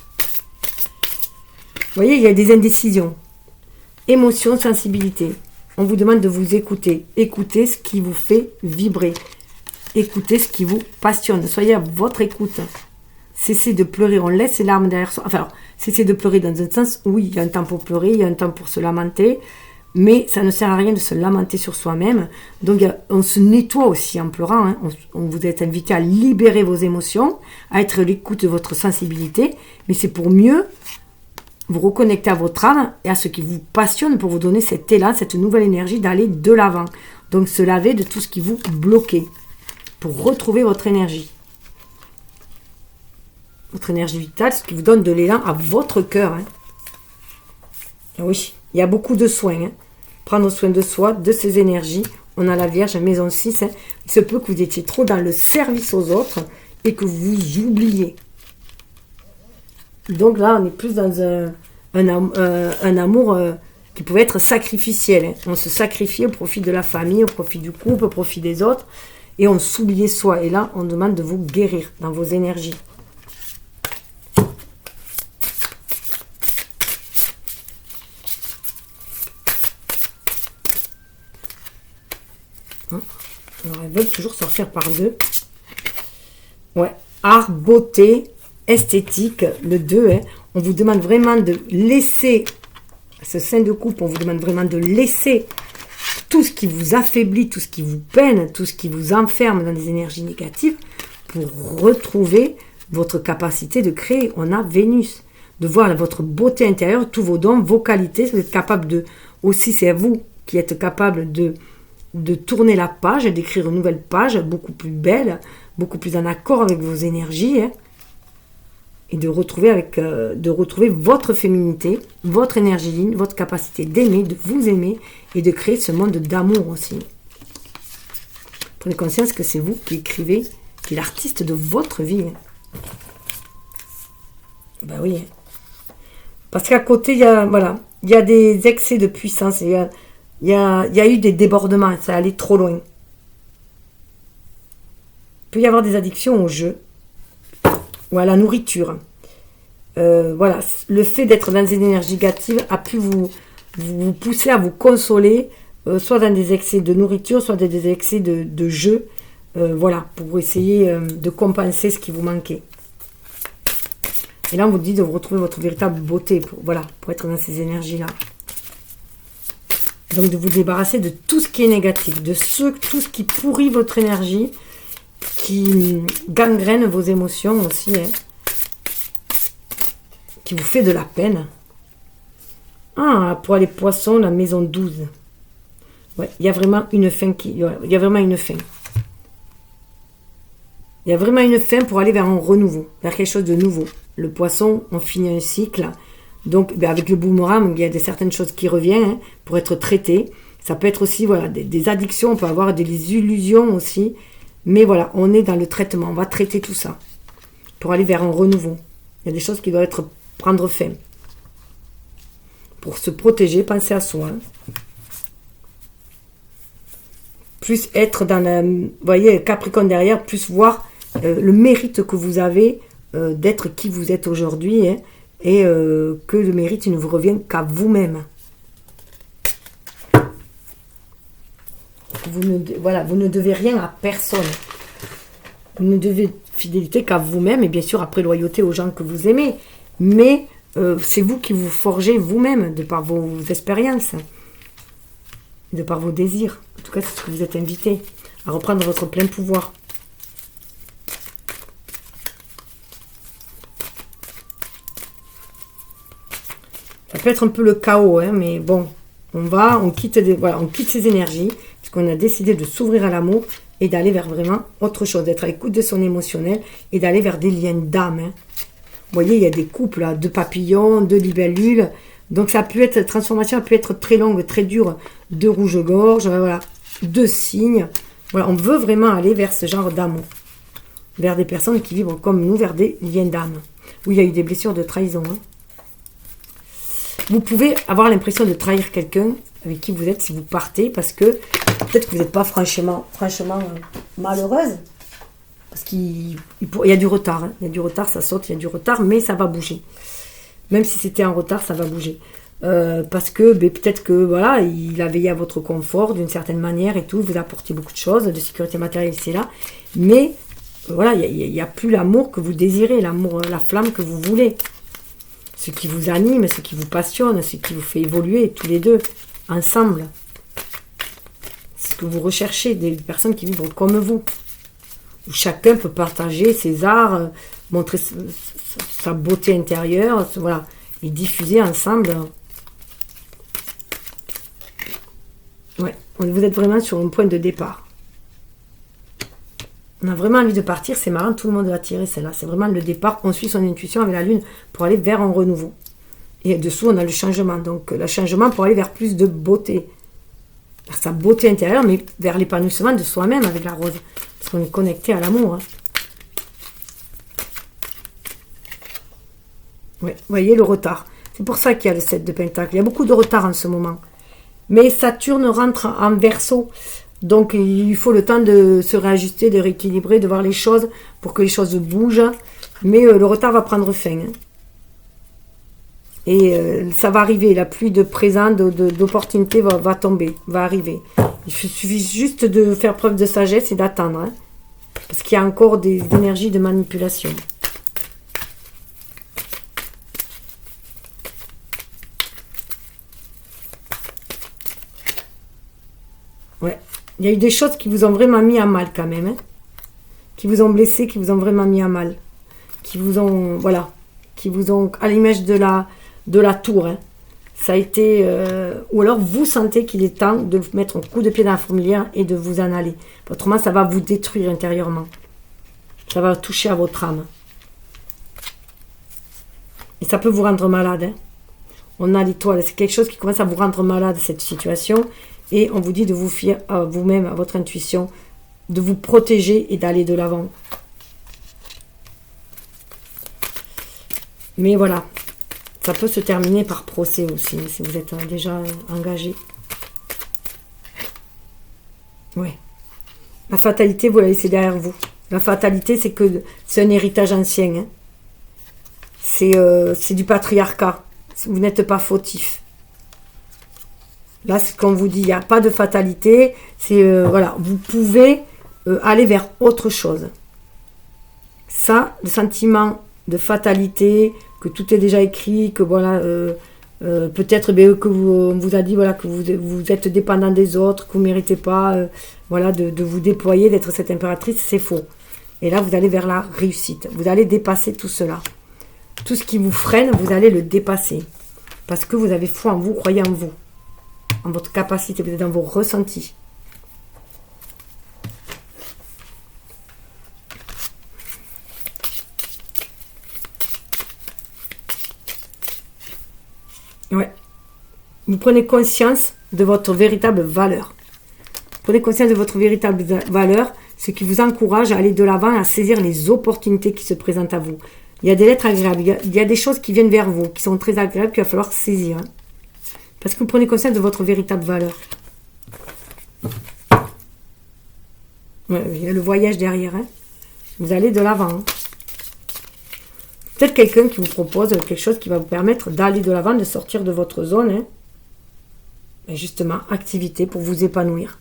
Vous voyez, il y a des indécisions. Émotion, sensibilité. On vous demande de vous écouter. Écoutez ce qui vous fait vibrer. Écoutez ce qui vous passionne. Soyez à votre écoute. Cessez de pleurer. On laisse les larmes derrière soi. Enfin, cessez de pleurer dans un sens. Oui, il y a un temps pour pleurer, il y a un temps pour se lamenter. Mais ça ne sert à rien de se lamenter sur soi-même. Donc, on se nettoie aussi en pleurant. On vous est invité à libérer vos émotions, à être à l'écoute de votre sensibilité. Mais c'est pour mieux vous reconnecter à votre âme et à ce qui vous passionne pour vous donner cet élan, cette nouvelle énergie d'aller de l'avant. Donc, se laver de tout ce qui vous bloquait pour retrouver votre énergie. Votre énergie vitale, ce qui vous donne de l'élan à votre cœur. Oui, il y a beaucoup de soins. Prendre soin de soi, de ses énergies. On a la Vierge, maison 6. Il se peut que vous étiez trop dans le service aux autres et que vous oubliez. Donc là, on est plus dans un amour qui pouvait être sacrificiel. On se sacrifiait au profit de la famille, au profit du couple, au profit des autres. Et on s'oubliait soi. Et là, on demande de vous guérir dans vos énergies. Alors, elles veulent toujours sortir par deux. Ouais. Art, beauté, esthétique, le 2. On vous demande vraiment de laisser, ce 5 de coupe, on vous demande vraiment de laisser tout ce qui vous affaiblit, tout ce qui vous peine, tout ce qui vous enferme dans des énergies négatives pour retrouver votre capacité de créer. On a Vénus. De voir votre beauté intérieure, tous vos dons, vos qualités. Vous êtes capable de... Aussi, c'est à vous qui êtes capable de tourner la page, d'écrire une nouvelle page beaucoup plus belle, beaucoup plus en accord avec vos énergies, et de retrouver votre féminité, votre énergie ligne, votre capacité d'aimer, de vous aimer, et de créer ce monde d'amour aussi. Prenez conscience que c'est vous qui écrivez, qui est l'artiste de votre vie. Ben oui. Parce qu'à côté, il y a, voilà, il y a des excès de puissance. Il y a eu des débordements. Ça allait trop loin. Il peut y avoir des addictions au jeu ou à la nourriture. Voilà, le fait d'être dans une énergie négative a pu vous pousser à vous consoler, soit dans des excès de nourriture, soit dans des excès de jeu. Voilà, pour essayer de compenser ce qui vous manquait. Et là, on vous dit de vous retrouver votre véritable beauté pour être dans ces énergies-là. Donc, de vous débarrasser de tout ce qui est négatif, de tout ce qui pourrit votre énergie, qui gangrène vos émotions aussi, hein, qui vous fait de la peine. Ah, pour les poissons, la maison 12. Ouais, il y a vraiment une fin il y a vraiment une fin. Il y a vraiment une fin pour aller vers un renouveau, vers quelque chose de nouveau. Le poisson, on finit un cycle. Donc, avec le boomerang, il y a certaines choses qui reviennent pour être traitées. Ça peut être aussi des addictions, on peut avoir des illusions aussi. Mais voilà, on est dans le traitement. On va traiter tout ça pour aller vers un renouveau. Il y a des choses qui doivent prendre fin. Pour se protéger, pensez à soi. Plus être dans la... Vous voyez, Capricorne derrière, plus voir le mérite que vous avez d'être qui vous êtes aujourd'hui, hein, et que le mérite ne vous revient qu'à vous-même. Vous ne devez rien à personne. Vous ne devez fidélité qu'à vous-même et bien sûr après loyauté aux gens que vous aimez. Mais c'est vous qui vous forgez vous-même de par vos expériences, de par vos désirs. En tout cas, c'est ce que vous êtes invité à reprendre votre plein pouvoir. Ça peut être un peu le chaos, hein, mais bon, on quitte ces énergies, puisqu'on a décidé de s'ouvrir à l'amour et d'aller vers vraiment autre chose, d'être à l'écoute de son émotionnel et d'aller vers des liens d'âme. Hein. Vous voyez, il y a des couples, là, de papillons, de libellules, donc ça peut être, la transformation peut être très longue, très dure, de rouge-gorge, voilà, de cygnes. Voilà, on veut vraiment aller vers ce genre d'amour, vers des personnes qui vivent comme nous, vers des liens d'âme, où il y a eu des blessures de trahison. Hein. Vous pouvez avoir l'impression de trahir quelqu'un avec qui vous êtes si vous partez, parce que peut-être que vous n'êtes pas franchement malheureuse, parce qu'il y a du retard. Hein. Il y a du retard, ça saute, il y a du retard, mais ça va bouger. Même si c'était en retard, ça va bouger. Parce que peut-être que voilà, il a veillé à votre confort d'une certaine manière et tout, vous apportez beaucoup de choses, de sécurité matérielle ici et là, mais voilà, il n'y a plus l'amour que vous désirez, l'amour, la flamme que vous voulez. Ce qui vous anime, ce qui vous passionne, ce qui vous fait évoluer tous les deux, ensemble. Ce que vous recherchez, des personnes qui vivent comme vous. Où chacun peut partager ses arts, montrer sa beauté intérieure, voilà, et diffuser ensemble. Ouais, vous êtes vraiment sur un point de départ. On a vraiment envie de partir, c'est marrant, tout le monde va tirer celle-là. C'est vraiment le départ, on suit son intuition avec la lune pour aller vers un renouveau. Et dessous, on a le changement. Donc, le changement pour aller vers plus de beauté. Vers sa beauté intérieure, mais vers l'épanouissement de soi-même avec la rose. Parce qu'on est connecté à l'amour. Hein. Ouais, vous voyez le retard. C'est pour ça qu'il y a le 7 de Pentacle. Il y a beaucoup de retard en ce moment. Mais Saturne rentre en Verseau. Donc, il faut le temps de se réajuster, de rééquilibrer, de voir les choses pour que les choses bougent. Mais le retard va prendre fin. Hein. Et ça va arriver. La pluie de présent, d'opportunités va tomber, va arriver. Il suffit juste de faire preuve de sagesse et d'attendre. Hein. Parce qu'il y a encore des énergies de manipulation. Ouais. Il y a eu des choses qui vous ont vraiment mis à mal quand même. Hein. Qui vous ont blessé, qui vous ont vraiment mis à mal. Qui vous ont, voilà, qui vous ont, à l'image de la tour. Hein. Ça a été, ou alors vous sentez qu'il est temps de mettre un coup de pied dans la fourmilière et de vous en aller. Autrement, ça va vous détruire intérieurement. Ça va toucher à votre âme. Et ça peut vous rendre malade. Hein. On a l'étoile, c'est quelque chose qui commence à vous rendre malade, cette situation. Et on vous dit de vous fier à vous-même, à votre intuition, de vous protéger et d'aller de l'avant. Mais voilà, Ça peut se terminer par procès aussi, si vous êtes déjà engagé. Ouais. La fatalité, vous la laissez derrière vous. La fatalité, c'est que c'est un héritage ancien. Hein. C'est du patriarcat. Vous n'êtes pas fautif. Là, c'est comme vous dit, il n'y a pas de fatalité. C'est voilà, vous pouvez aller vers autre chose. Ça, le sentiment de fatalité, que tout est déjà écrit, que voilà, peut-être que on vous a dit voilà que vous êtes dépendant des autres, que vous ne méritez pas voilà, de vous déployer, d'être cette impératrice, c'est faux. Et là, vous allez vers la réussite. Vous allez dépasser tout cela. Tout ce qui vous freine, vous allez le dépasser. Parce que vous avez foi en vous, croyez en vous. En votre capacité, vous êtes dans vos ressentis. Ouais. Vous prenez conscience de votre véritable valeur. Prenez conscience de votre véritable valeur, ce qui vous encourage à aller de l'avant, à saisir les opportunités qui se présentent à vous. Il y a des lettres agréables, il y a des choses qui viennent vers vous, qui sont très agréables, qu'il va falloir saisir. Hein. Parce que vous prenez conscience de votre véritable valeur. Ouais, il y a le voyage derrière. Hein. Vous allez de l'avant. Hein. Peut-être quelqu'un qui vous propose quelque chose qui va vous permettre d'aller de l'avant, de sortir de votre zone. Hein. Et justement, activité pour vous épanouir.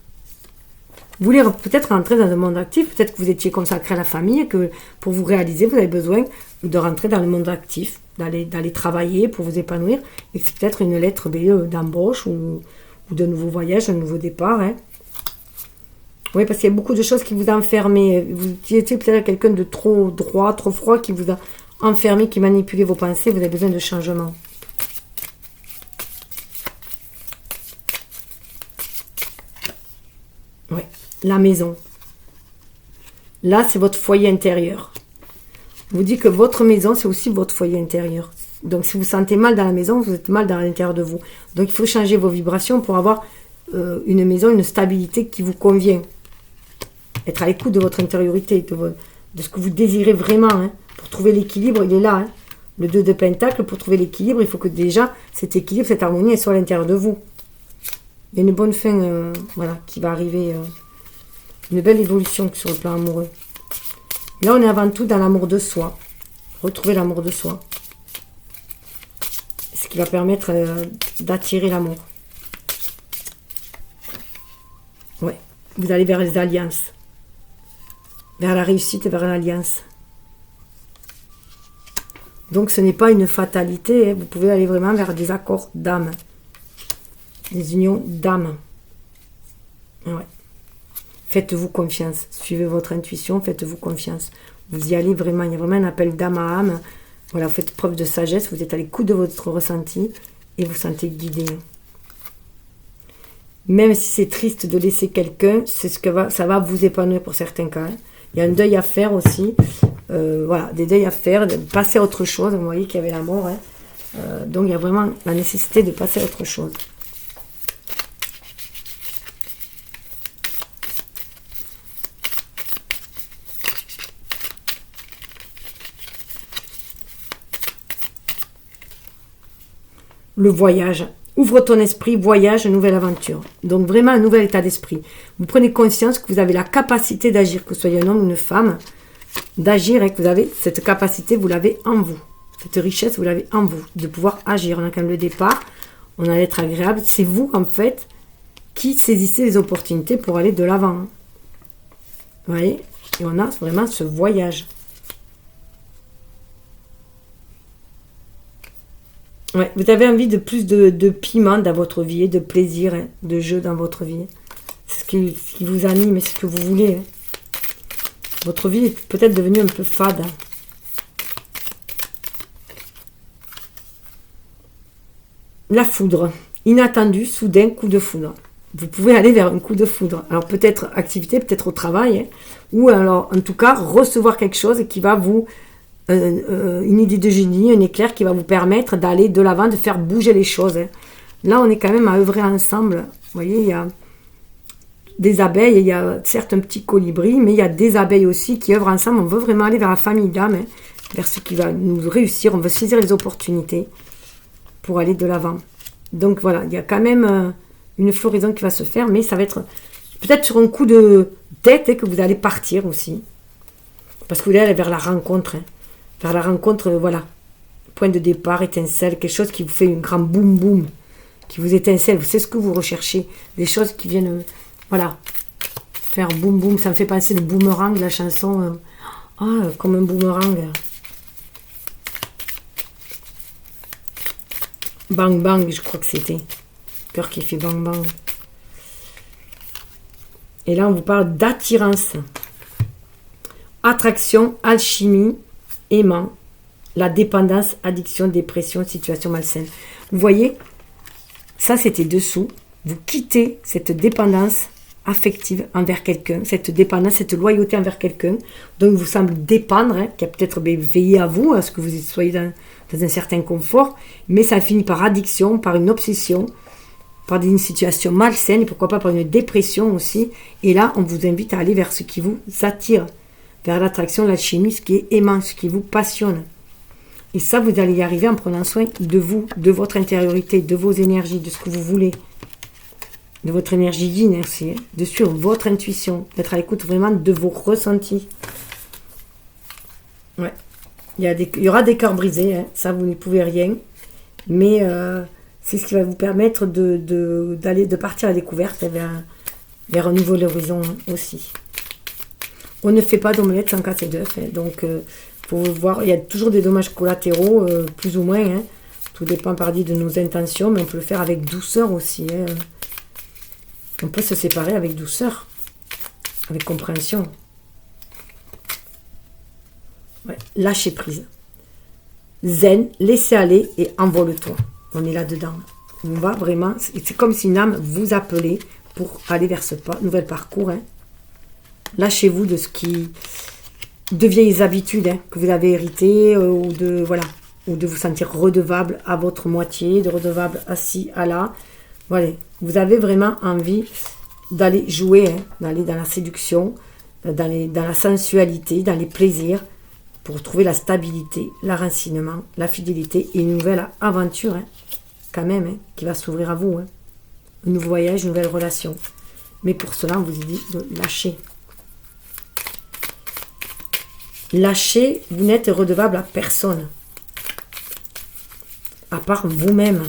Vous voulez peut-être rentrer dans le monde actif, peut-être que vous étiez consacré à la famille, que pour vous réaliser, vous avez besoin de rentrer dans le monde actif, d'aller travailler pour vous épanouir, et que c'est peut-être une lettre d'embauche ou de nouveau voyage, un nouveau départ. Hein. Oui, parce qu'il y a beaucoup de choses qui vous enferment. Vous étiez peut-être quelqu'un de trop droit, trop froid, qui vous a enfermé, qui manipulait vos pensées, vous avez besoin de changement. Oui. La maison. Là, c'est votre foyer intérieur. Je vous dis que votre maison, c'est aussi votre foyer intérieur. Donc, si vous vous sentez mal dans la maison, vous êtes mal dans l'intérieur de vous. Donc, il faut changer vos vibrations pour avoir une maison, une stabilité qui vous convient. Être à l'écoute de votre intériorité, de ce que vous désirez vraiment. Hein. Pour trouver l'équilibre, il est là. Hein. Le 2 de Pentacle, pour trouver l'équilibre, il faut que déjà, cet équilibre, cette harmonie, elle soit à l'intérieur de vous. Il y a une bonne fin voilà, qui va arriver... une belle évolution sur le plan amoureux. Là, on est avant tout dans l'amour de soi. Retrouver l'amour de soi. Ce qui va permettre d'attirer l'amour. Ouais. Vous allez vers les alliances. Vers la réussite et vers l'alliance. Donc, ce n'est pas une fatalité. Hein. Vous pouvez aller vraiment vers des accords d'âme. Des unions d'âme. Ouais. Faites-vous confiance. Suivez votre intuition, faites-vous confiance. Vous y allez vraiment. Il y a vraiment un appel d'âme à âme. Voilà, vous faites preuve de sagesse. Vous êtes à l'écoute de votre ressenti et vous sentez guidé. Même si c'est triste de laisser quelqu'un, ça va vous épanouir pour certains cas. Hein. Il y a un deuil à faire aussi. Voilà, des deuils à faire, de passer à autre chose. Vous voyez qu'il y avait la mort. Hein. Donc, il y a vraiment la nécessité de passer à autre chose. Le voyage. Ouvre ton esprit, voyage, nouvelle aventure. Donc vraiment un nouvel état d'esprit. Vous prenez conscience que vous avez la capacité d'agir, que vous soyez un homme ou une femme, d'agir et que vous avez cette capacité, vous l'avez en vous. Cette richesse, vous l'avez en vous, de pouvoir agir. On a quand même le départ, on a l'être agréable. C'est vous, en fait, qui saisissez les opportunités pour aller de l'avant. Vous voyez? Et on a vraiment ce voyage. Ouais, vous avez envie de plus de piment dans votre vie, de plaisir, hein, de jeu dans votre vie. C'est ce qui vous anime, c'est ce que vous voulez. Hein. Votre vie est peut-être devenue un peu fade. La foudre. Inattendu, soudain, coup de foudre. Vous pouvez aller vers un coup de foudre. Alors peut-être activité, peut-être au travail, hein, ou alors en tout cas recevoir quelque chose qui va vous... une idée de génie, un éclair qui va vous permettre d'aller de l'avant, de faire bouger les choses. Hein. Là, on est quand même à œuvrer ensemble. Vous voyez, il y a des abeilles, il y a certes un petit colibri, mais il y a des abeilles aussi qui œuvrent ensemble. On veut vraiment aller vers la famille d'âme, hein, vers ce qui va nous réussir. On veut saisir les opportunités. pour aller de l'avant. Donc voilà, il y a quand même une floraison qui va se faire, mais ça va être peut-être sur un coup de tête que vous allez partir aussi. Parce que vous allez aller vers la rencontre. Vers la rencontre, voilà. Point de départ, étincelle, quelque chose qui vous fait une grande boum boum, qui vous étincelle. C'est ce que vous recherchez. Des choses qui viennent, voilà, faire boum boum. Ça me fait penser le boomerang, la chanson. Comme un boomerang. Bang bang, je crois que c'était. Cœur qui fait bang bang. Et là, on vous parle d'attirance. Attraction, alchimie, aimant, la dépendance, addiction, dépression, situation malsaine. Vous voyez, ça c'était dessous. Vous quittez cette dépendance affective envers quelqu'un, cette dépendance, cette loyauté envers quelqu'un, donc vous semble dépendre, qui a peut-être veillé à vous, à ce que vous soyez dans un certain confort, mais ça finit par addiction, par une obsession, par une situation malsaine, et pourquoi pas par une dépression aussi. Et là, on vous invite à aller vers ce qui vous attire, vers l'attraction, l'alchimie, ce qui est aimant, ce qui vous passionne. Et ça, vous allez y arriver en prenant soin de vous, de votre intériorité, de vos énergies, de ce que vous voulez, de votre énergie yin aussi, de suivre votre intuition, d'être à l'écoute vraiment de vos ressentis. Ouais. Il y aura des cœurs brisés, ça vous n'y pouvez rien, mais c'est ce qui va vous permettre de partir à la découverte vers un nouvel horizon aussi. On ne fait pas d'omelette sans casser d'œuf, donc faut voir, il y a toujours des dommages collatéraux, plus ou moins, tout dépend pardi de nos intentions, mais on peut le faire avec douceur aussi. On peut se séparer avec douceur, avec compréhension. Ouais. Lâcher prise. Zen, laissez aller et envole-toi. On est là-dedans. On va vraiment, c'est comme si une âme vous appelait pour aller vers ce nouvel parcours. Lâchez-vous de de vieilles habitudes que vous avez héritées, ou de vous sentir redevable à votre moitié, de redevable à ci, à là. Voilà, vous avez vraiment envie d'aller jouer, d'aller dans la séduction, dans la sensualité, dans les plaisirs, pour trouver la stabilité, l'enracinement, la fidélité et une nouvelle aventure, quand même, qui va s'ouvrir à vous. Un nouveau voyage, une nouvelle relation. Mais pour cela, on vous dit de lâcher. Lâchez, vous n'êtes redevable à personne, à part vous-même.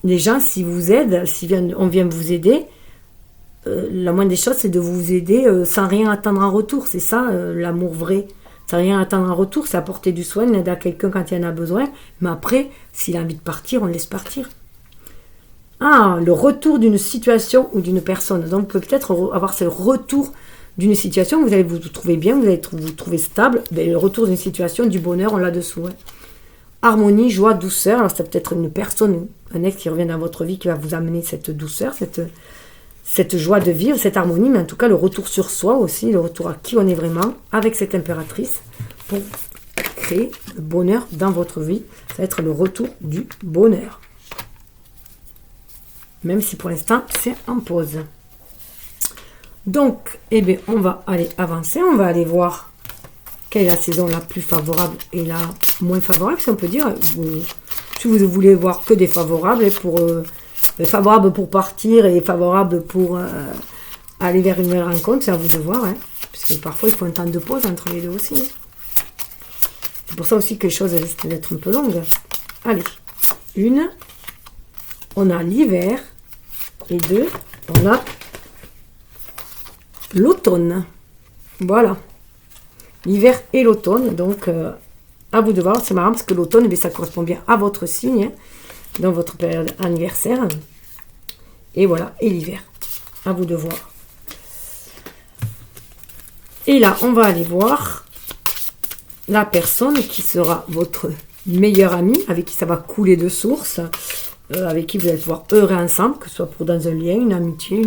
Les gens, si vous aident, on vient vous aider, la moindre des choses, c'est de vous aider sans rien attendre en retour. C'est ça, l'amour vrai. Sans rien attendre en retour, c'est apporter du soin, aider à quelqu'un quand il en a besoin. Mais après, s'il a envie de partir, on le laisse partir. Le retour d'une situation ou d'une personne. Donc, vous pouvez peut-être avoir ce retour d'une situation, vous allez vous trouver bien, vous allez vous trouver stable. Ben, le retour d'une situation, du bonheur, on l'a dessous. Harmonie, joie, douceur. Alors, c'est peut-être une personne, un ex qui revient dans votre vie qui va vous amener cette douceur, cette joie de vivre, cette harmonie, mais en tout cas, le retour sur soi aussi, le retour à qui on est vraiment, avec cette impératrice, pour créer le bonheur dans votre vie. Ça va être le retour du bonheur. Même si pour l'instant, c'est en pause. Donc, on va aller avancer. On va aller voir quelle est la saison la plus favorable et la moins favorable, si on peut dire. Si vous voulez voir que des favorables, favorables pour partir et favorables pour aller vers une nouvelle rencontre, c'est à vous de voir. Parce que parfois, il faut un temps de pause entre les deux aussi. C'est pour ça aussi que les choses risquent d'être un peu longues. Allez, on a l'hiver, et 2, on a l'automne. Voilà. L'hiver et l'automne, donc à vous de voir. C'est marrant parce que l'automne, ça correspond bien à votre signe, dans votre période anniversaire. Et voilà, et l'hiver. À vous de voir. Et là, on va aller voir la personne qui sera votre meilleur ami, avec qui ça va couler de source, avec qui vous allez pouvoir heureux ensemble, que ce soit pour dans un lien, une amitié,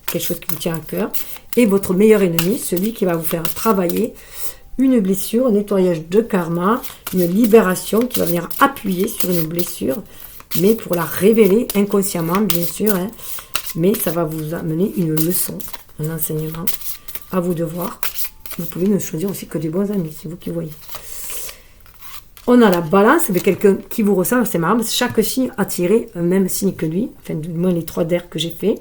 quelque chose qui vous tient à cœur. Et votre meilleur ennemi, celui qui va vous faire travailler une blessure, un nettoyage de karma, une libération qui va venir appuyer sur une blessure, mais pour la révéler inconsciemment, bien sûr. Mais ça va vous amener une leçon, un enseignement. À vous de voir. Vous pouvez ne choisir aussi que des bons amis, c'est vous qui voyez. On a la balance avec quelqu'un qui vous ressemble, c'est marrant, parce que chaque signe a tiré un même signe que lui, enfin du moins les 3 d'air que j'ai fait.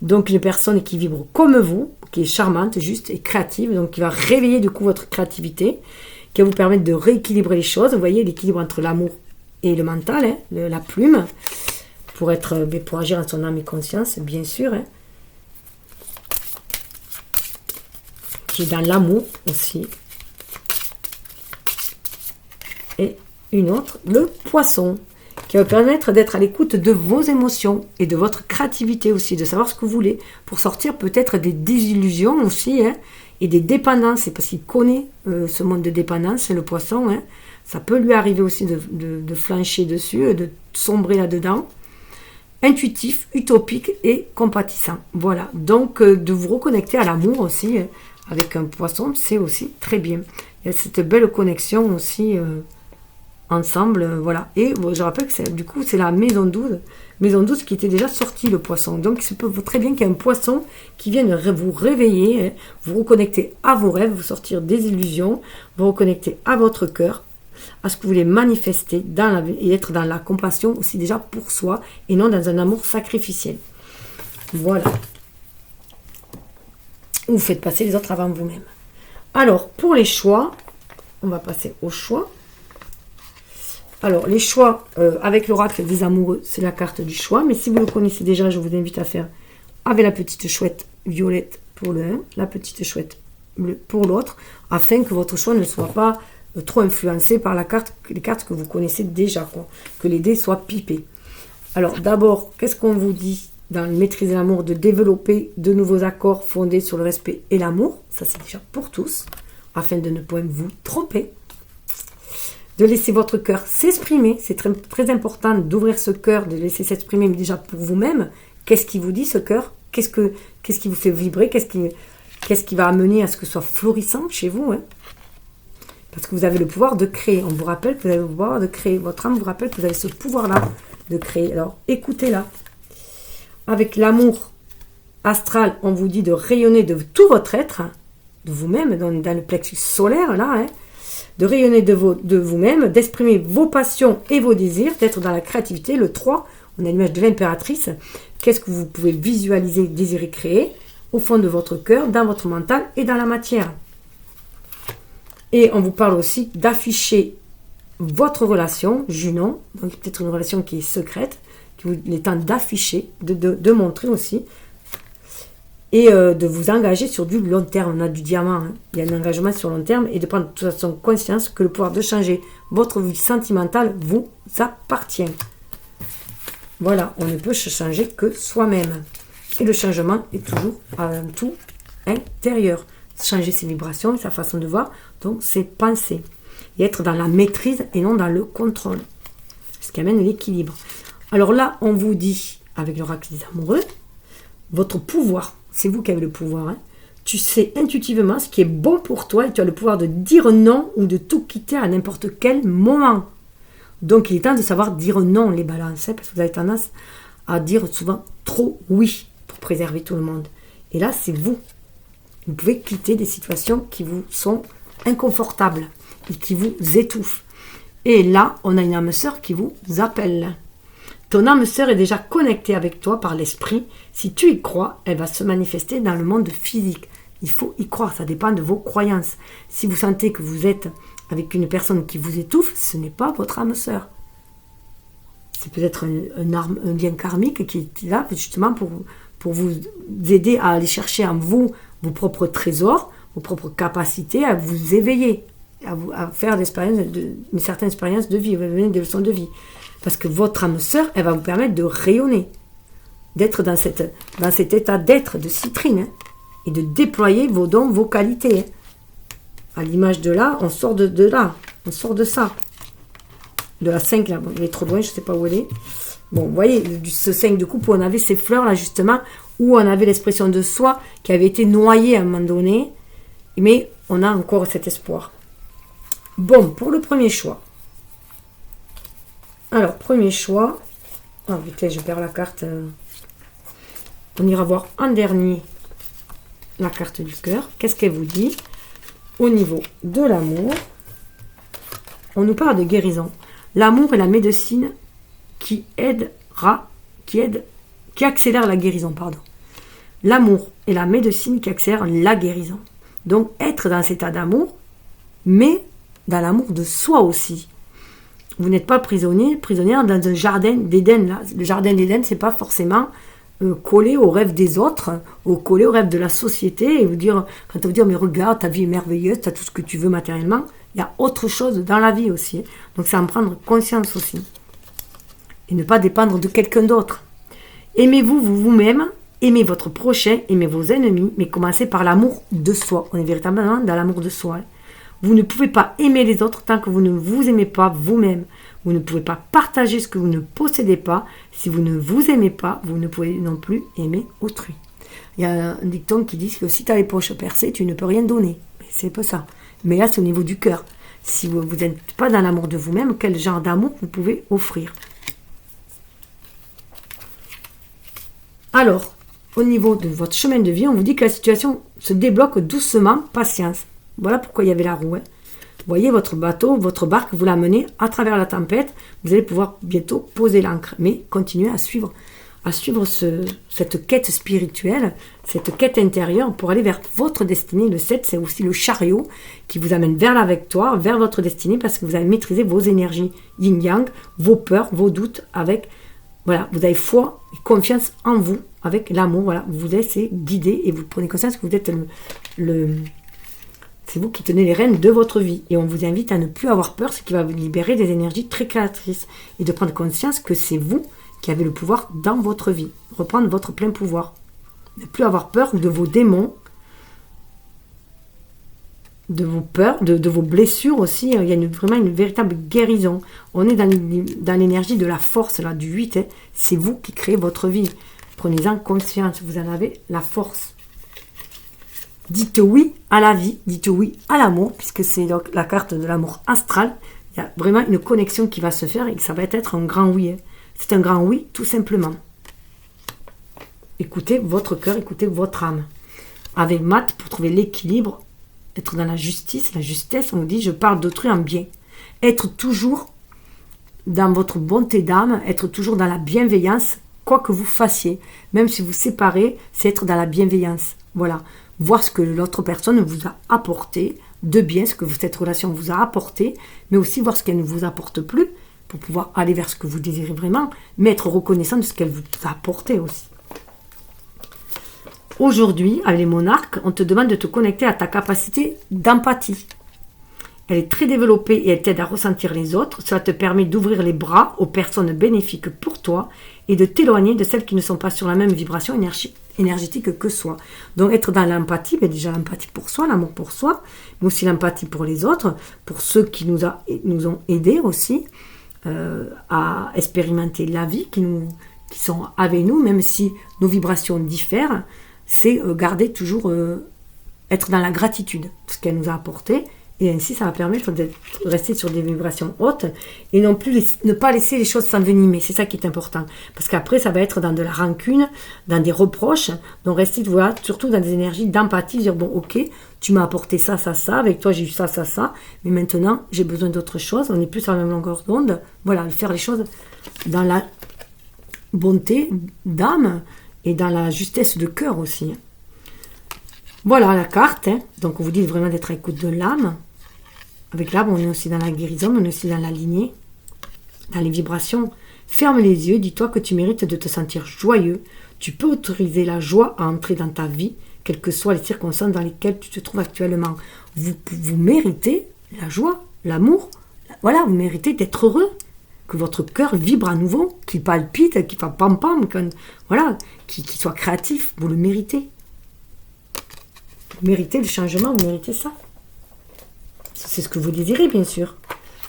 Donc une personne qui vibre comme vous, qui est charmante, juste et créative, donc qui va réveiller du coup votre créativité, qui va vous permettre de rééquilibrer les choses. Vous voyez l'équilibre entre l'amour et le mental, hein, la plume, pour agir en son âme et conscience, bien sûr. Hein, qui est dans l'amour aussi. Et une autre, le poisson, qui va vous permettre d'être à l'écoute de vos émotions et de votre créativité aussi, de savoir ce que vous voulez, pour sortir peut-être des désillusions aussi, hein, et des dépendances, c'est parce qu'il connaît ce monde de dépendance, le poisson, hein, ça peut lui arriver aussi de flancher dessus, de sombrer là-dedans. Intuitif, utopique et compatissant. Voilà, donc de vous reconnecter à l'amour aussi, avec un poisson, c'est aussi très bien. Il y a cette belle connexion aussi ensemble, voilà. Et je rappelle que du coup, c'est la maison 12 qui était déjà sortie, le poisson. Donc, il peut très bien qu'il y ait un poisson qui vienne vous réveiller, hein, vous reconnecter à vos rêves, vous sortir des illusions, vous reconnecter à votre cœur, à ce que vous voulez manifester et être dans la compassion aussi déjà pour soi et non dans un amour sacrificiel. Voilà. Vous faites passer les autres avant vous-même. Alors, pour les choix, on va passer aux choix. Alors, les choix avec l'oracle des amoureux, c'est la carte du choix. Mais si vous le connaissez déjà, je vous invite à faire avec la petite chouette violette pour le 1, la petite chouette bleue pour l'autre, afin que votre choix ne soit pas trop influencé par les cartes que vous connaissez déjà, quoi. Que les dés soient pipés. Alors, d'abord, qu'est-ce qu'on vous dit dans le Maîtriser l'amour? De développer de nouveaux accords fondés sur le respect et l'amour. Ça, c'est déjà pour tous, afin de ne point vous tromper. De laisser votre cœur s'exprimer. C'est très, très important d'ouvrir ce cœur, de laisser s'exprimer, mais déjà pour vous-même. Qu'est-ce qui vous dit, ce cœur? Qu'est-ce qui vous fait vibrer? Qu'est-ce qui va amener à ce que ce soit florissant chez vous, hein? Parce que vous avez le pouvoir de créer. On vous rappelle que vous avez le pouvoir de créer. Votre âme vous rappelle que vous avez ce pouvoir-là de créer. Alors, écoutez-la. Avec l'amour astral, on vous dit de rayonner de tout votre être, de vous-même, dans le plexus solaire, là, hein, de rayonner de vous-même, d'exprimer vos passions et vos désirs, d'être dans la créativité. Le 3, on a l'image de l'impératrice. Qu'est-ce que vous pouvez visualiser, désirer, créer au fond de votre cœur, dans votre mental et dans la matière. Et on vous parle aussi d'afficher votre relation, Junon, donc peut-être une relation qui est secrète, il est temps d'afficher, de montrer aussi, et de vous engager sur du long terme. On a du diamant, hein. Il y a un engagement sur long terme, et de prendre de toute façon conscience que le pouvoir de changer votre vie sentimentale vous appartient. Voilà, on ne peut se changer que soi-même. Et le changement est toujours avant tout intérieur. Changer ses vibrations et sa façon de voir, donc ses pensées. Et être dans la maîtrise et non dans le contrôle. Ce qui amène l'équilibre. Alors là, on vous dit, avec l'oracle des amoureux, votre pouvoir, c'est vous qui avez le pouvoir. Hein. Tu sais intuitivement ce qui est bon pour toi et tu as le pouvoir de dire non ou de tout quitter à n'importe quel moment. Donc il est temps de savoir dire non, les balances, hein, parce que vous avez tendance à dire souvent trop oui pour préserver tout le monde. Et là, c'est vous. Vous pouvez quitter des situations qui vous sont inconfortables et qui vous étouffent. Et là, on a une âme sœur qui vous appelle. Ton âme sœur est déjà connectée avec toi par l'esprit. Si tu y crois, elle va se manifester dans le monde physique. Il faut y croire, ça dépend de vos croyances. Si vous sentez que vous êtes avec une personne qui vous étouffe, ce n'est pas votre âme sœur. C'est peut-être un lien karmique qui est là justement pour vous aider à aller chercher en vous vos propres trésors, vos propres capacités, à vous éveiller, à faire une certaine expérience de vie, des leçons de vie. Parce que votre âme sœur, elle va vous permettre de rayonner, d'être dans cet état d'être, de citrine, hein, et de déployer vos dons, vos qualités. Hein. À l'image de là, on sort de là, on sort de ça. De la 5, là, bon, elle est trop loin, je ne sais pas où elle est. Bon, vous voyez, ce 5 de coupe où on avait ces fleurs, là, justement, où on avait l'expression de soi qui avait été noyée à un moment donné, mais on a encore cet espoir. Bon, pour le premier choix. Alors, premier choix. Oh, putain, je perds la carte. On ira voir en dernier la carte du cœur. Qu'est-ce qu'elle vous dit au niveau de l'amour? on nous parle de guérison. L'amour est la médecine qui accélère la guérison, pardon. L'amour est la médecine qui accélère la guérison. Donc, être dans cet état d'amour, mais dans l'amour de soi aussi. Vous n'êtes pas prisonnière dans un jardin d'Éden. Là. Le jardin d'Éden, c'est pas forcément collé aux rêves des autres, ou collé aux rêves de la société, et vous dire, quand on vous dit, mais regarde, ta vie est merveilleuse, tu as tout ce que tu veux matériellement, il y a autre chose dans la vie aussi. Donc, c'est en prendre conscience aussi. Et ne pas dépendre de quelqu'un d'autre. Aimez-vous vous-même, aimez votre prochain, aimez vos ennemis, mais commencez par l'amour de soi. On est véritablement dans l'amour de soi. Vous ne pouvez pas aimer les autres tant que vous ne vous aimez pas vous-même. Vous ne pouvez pas partager ce que vous ne possédez pas. Si vous ne vous aimez pas, vous ne pouvez non plus aimer autrui. Il y a un dicton qui dit que si tu as les poches percées, tu ne peux rien donner. C'est pas ça. Mais là, c'est au niveau du cœur. Si vous n'êtes pas dans l'amour de vous-même, quel genre d'amour vous pouvez offrir? Alors, au niveau de votre chemin de vie, on vous dit que la situation se débloque doucement, patience. Voilà pourquoi il y avait la roue. Vous voyez votre bateau, votre barque, vous l'amenez à travers la tempête. Vous allez pouvoir bientôt poser l'ancre. Mais continuez à suivre cette quête spirituelle, cette quête intérieure pour aller vers votre destinée. Le 7, c'est aussi le chariot qui vous amène vers la victoire, vers votre destinée, parce que vous avez maîtrisé vos énergies yin-yang, vos peurs, vos doutes avec... Voilà, vous avez foi et confiance en vous, avec l'amour. Voilà, vous vous laissez guider et vous prenez conscience que vous êtes c'est vous qui tenez les rênes de votre vie. Et on vous invite à ne plus avoir peur, ce qui va vous libérer des énergies très créatrices. Et de prendre conscience que c'est vous qui avez le pouvoir dans votre vie. Reprendre votre plein pouvoir. Ne plus avoir peur de vos démons, de vos peurs, de vos blessures aussi. Il y a vraiment une véritable guérison. On est dans l'énergie de la force, là, du 8. Hein. C'est vous qui créez votre vie. Prenez-en conscience, vous en avez la force. Dites oui à la vie, dites oui à l'amour, puisque c'est donc la carte de l'amour astral. Il y a vraiment une connexion qui va se faire et ça va être un grand oui. Hein. C'est un grand oui, tout simplement. Écoutez votre cœur, écoutez votre âme. Avec Matt, pour trouver l'équilibre, être dans la justice, la justesse, on vous dit, je parle d'autrui en bien. Être toujours dans votre bonté d'âme, être toujours dans la bienveillance, quoi que vous fassiez. Même si vous séparez, c'est être dans la bienveillance. Voilà. Voir ce que l'autre personne vous a apporté de bien, ce que cette relation vous a apporté, mais aussi voir ce qu'elle ne vous apporte plus, pour pouvoir aller vers ce que vous désirez vraiment, mais être reconnaissant de ce qu'elle vous a apporté aussi. Aujourd'hui, avec les monarques, on te demande de te connecter à ta capacité d'empathie. Elle est très développée et elle t'aide à ressentir les autres. Cela te permet d'ouvrir les bras aux personnes bénéfiques pour toi et de t'éloigner de celles qui ne sont pas sur la même vibration énergétique que soi. Donc être dans l'empathie, déjà l'empathie pour soi, l'amour pour soi, mais aussi l'empathie pour les autres, pour ceux qui nous ont aidés aussi à expérimenter la vie, qui sont avec nous, même si nos vibrations diffèrent, c'est garder toujours, être dans la gratitude de ce qu'elle nous a apporté. Et ainsi, ça va permettre de rester sur des vibrations hautes et non plus ne pas laisser les choses s'envenimer. C'est ça qui est important. Parce qu'après, ça va être dans de la rancune, dans des reproches. Donc, rester voilà, surtout dans des énergies d'empathie. Dire, bon, ok, tu m'as apporté ça, ça, ça. Avec toi, j'ai eu ça, ça, ça. Mais maintenant, j'ai besoin d'autre chose. On n'est plus sur la même longueur d'onde. Voilà, faire les choses dans la bonté d'âme et dans la justesse de cœur aussi. Voilà la carte. Hein. Donc, on vous dit vraiment d'être à l'écoute de l'âme. Avec l'âme, on est aussi dans la guérison, on est aussi dans la lignée, dans les vibrations. Ferme les yeux, dis-toi que tu mérites de te sentir joyeux. Tu peux autoriser la joie à entrer dans ta vie, quelles que soient les circonstances dans lesquelles tu te trouves actuellement. Vous méritez la joie, l'amour. Voilà, vous méritez d'être heureux. Que votre cœur vibre à nouveau, qu'il palpite, qu'il fasse pam-pam, voilà, qu'il soit créatif. Vous le méritez. Vous méritez le changement, vous méritez ça. C'est ce que vous désirez, bien sûr.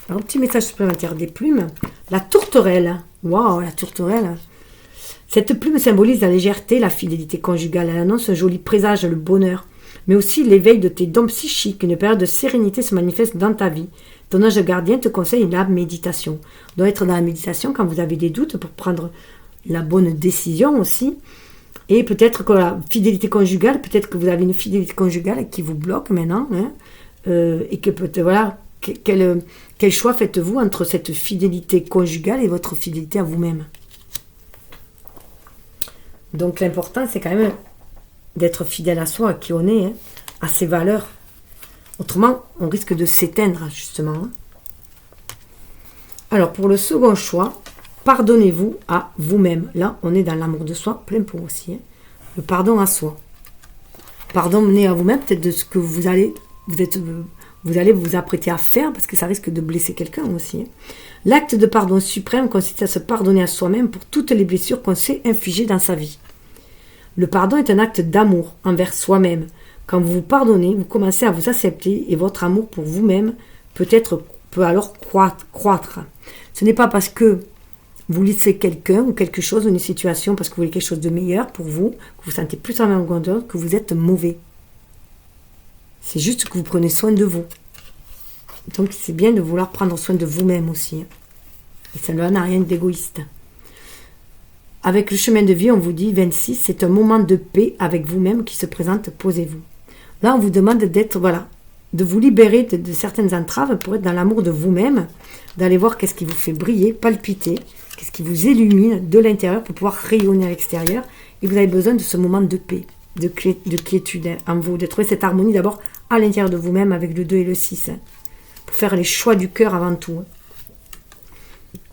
Alors, un petit message supplémentaire des plumes. La tourterelle. Waouh, la tourterelle. Cette plume symbolise la légèreté, la fidélité conjugale. Elle annonce un joli présage, le bonheur. Mais aussi l'éveil de tes dons psychiques. Une période de sérénité se manifeste dans ta vie. Ton ange gardien te conseille la méditation. On doit être dans la méditation quand vous avez des doutes pour prendre la bonne décision aussi. Et peut-être que la fidélité conjugale, peut-être que vous avez une fidélité conjugale qui vous bloque maintenant, hein. Et que peut-être, voilà, quel choix faites-vous entre cette fidélité conjugale et votre fidélité à vous-même? Donc l'important, c'est quand même d'être fidèle à soi, à qui on est, hein, à ses valeurs. Autrement, on risque de s'éteindre, justement. Hein. Alors, pour le second choix, pardonnez-vous à vous-même. Là, on est dans l'amour de soi, plein pot aussi. Hein. Le pardon à soi. Pardonnez à vous-même peut-être de ce que vous allez vous apprêter à faire, parce que ça risque de blesser quelqu'un aussi. Hein. L'acte de pardon suprême consiste à se pardonner à soi-même pour toutes les blessures qu'on s'est infligées dans sa vie. Le pardon est un acte d'amour envers soi-même. Quand vous vous pardonnez, vous commencez à vous accepter et votre amour pour vous-même peut alors croître. Ce n'est pas parce que vous laissez quelqu'un ou quelque chose ou une situation parce que vous voulez quelque chose de meilleur pour vous, que vous vous sentez plus en grandeur, que vous êtes mauvais. C'est juste que vous prenez soin de vous. Donc c'est bien de vouloir prendre soin de vous-même aussi. Et ça n'a rien d'égoïste. Avec le chemin de vie, on vous dit 26, c'est un moment de paix avec vous-même qui se présente, posez-vous. Là, on vous demande de vous libérer de certaines entraves pour être dans l'amour de vous-même, d'aller voir qu'est-ce qui vous fait briller, palpiter, qu'est-ce qui vous illumine de l'intérieur pour pouvoir rayonner à l'extérieur. Et vous avez besoin de ce moment de paix, de quiétude en vous, de trouver cette harmonie d'abord à l'intérieur de vous-même avec le 2 et le 6, pour faire les choix du cœur avant tout.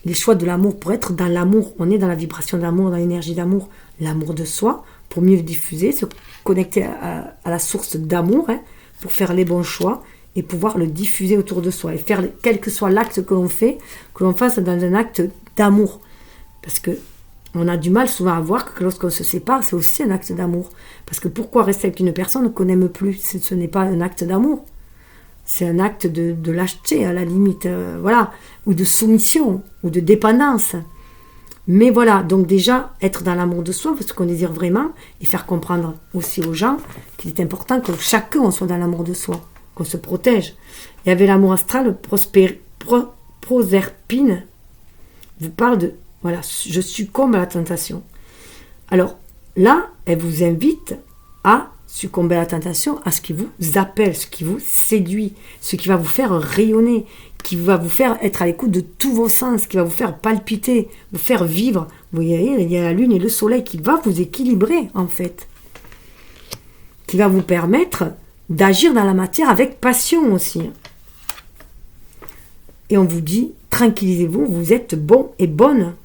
Les choix de l'amour, pour être dans l'amour, on est dans la vibration d'amour, dans l'énergie d'amour, l'amour de soi, pour mieux le diffuser, se connecter à la source d'amour, pour faire les bons choix et pouvoir le diffuser autour de soi et faire, quel que soit l'acte que l'on fait, que l'on fasse dans un acte d'amour. Parce que on a du mal souvent à voir que lorsqu'on se sépare, c'est aussi un acte d'amour. Parce que pourquoi rester avec une personne qu'on n'aime plus? Ce n'est pas un acte d'amour. C'est un acte de lâcheté, à la limite, ou de soumission, ou de dépendance. Mais voilà, donc déjà, être dans l'amour de soi, ce qu'on désire vraiment, et faire comprendre aussi aux gens qu'il est important que chacun on soit dans l'amour de soi, qu'on se protège. Et avec l'amour astral, Proserpine vous parle de, je succombe à la tentation. Alors là, elle vous invite à succomber à la tentation, à ce qui vous appelle, ce qui vous séduit, ce qui va vous faire rayonner, qui va vous faire être à l'écoute de tous vos sens, qui va vous faire palpiter, vous faire vivre. Vous voyez, il y a la lune et le soleil qui va vous équilibrer, en fait. Qui va vous permettre d'agir dans la matière avec passion aussi. Et on vous dit, tranquillisez-vous, vous êtes bon et bonne.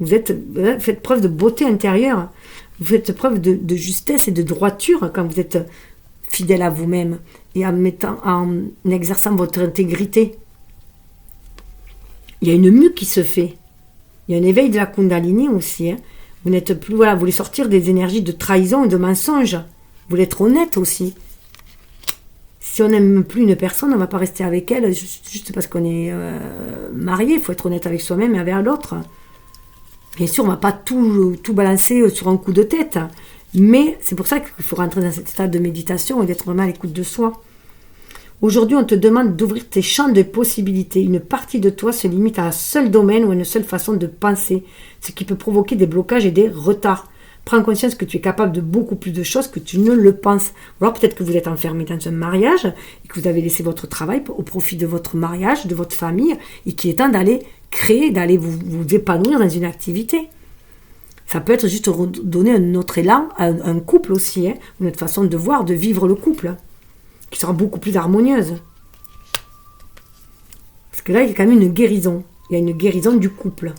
Faites preuve de beauté intérieure. Vous faites preuve de justesse et de droiture quand vous êtes fidèle à vous-même et en exerçant votre intégrité. Il y a une mue qui se fait. Il y a un éveil de la Kundalini aussi. Vous n'êtes plus, vous voulez sortir des énergies de trahison et de mensonge. Vous voulez être honnête aussi. Si on n'aime plus une personne, on ne va pas rester avec elle juste parce qu'on est marié. Il faut être honnête avec soi-même et avec l'autre. Bien sûr, on ne va pas tout balancer sur un coup de tête. Mais c'est pour ça qu'il faut rentrer dans cet état de méditation et d'être vraiment à l'écoute de soi. Aujourd'hui, on te demande d'ouvrir tes champs de possibilités. Une partie de toi se limite à un seul domaine ou à une seule façon de penser, ce qui peut provoquer des blocages et des retards. Prends conscience que tu es capable de beaucoup plus de choses que tu ne le penses. Ou alors peut-être que vous êtes enfermé dans un mariage et que vous avez laissé votre travail au profit de votre mariage, de votre famille, et qu'il est temps d'aller créer, d'aller vous épanouir dans une activité. Ça peut être juste donner un autre élan à un couple aussi, une autre façon de voir, de vivre le couple, qui sera beaucoup plus harmonieuse. Parce que là, il y a quand même une guérison. Il y a une guérison du couple.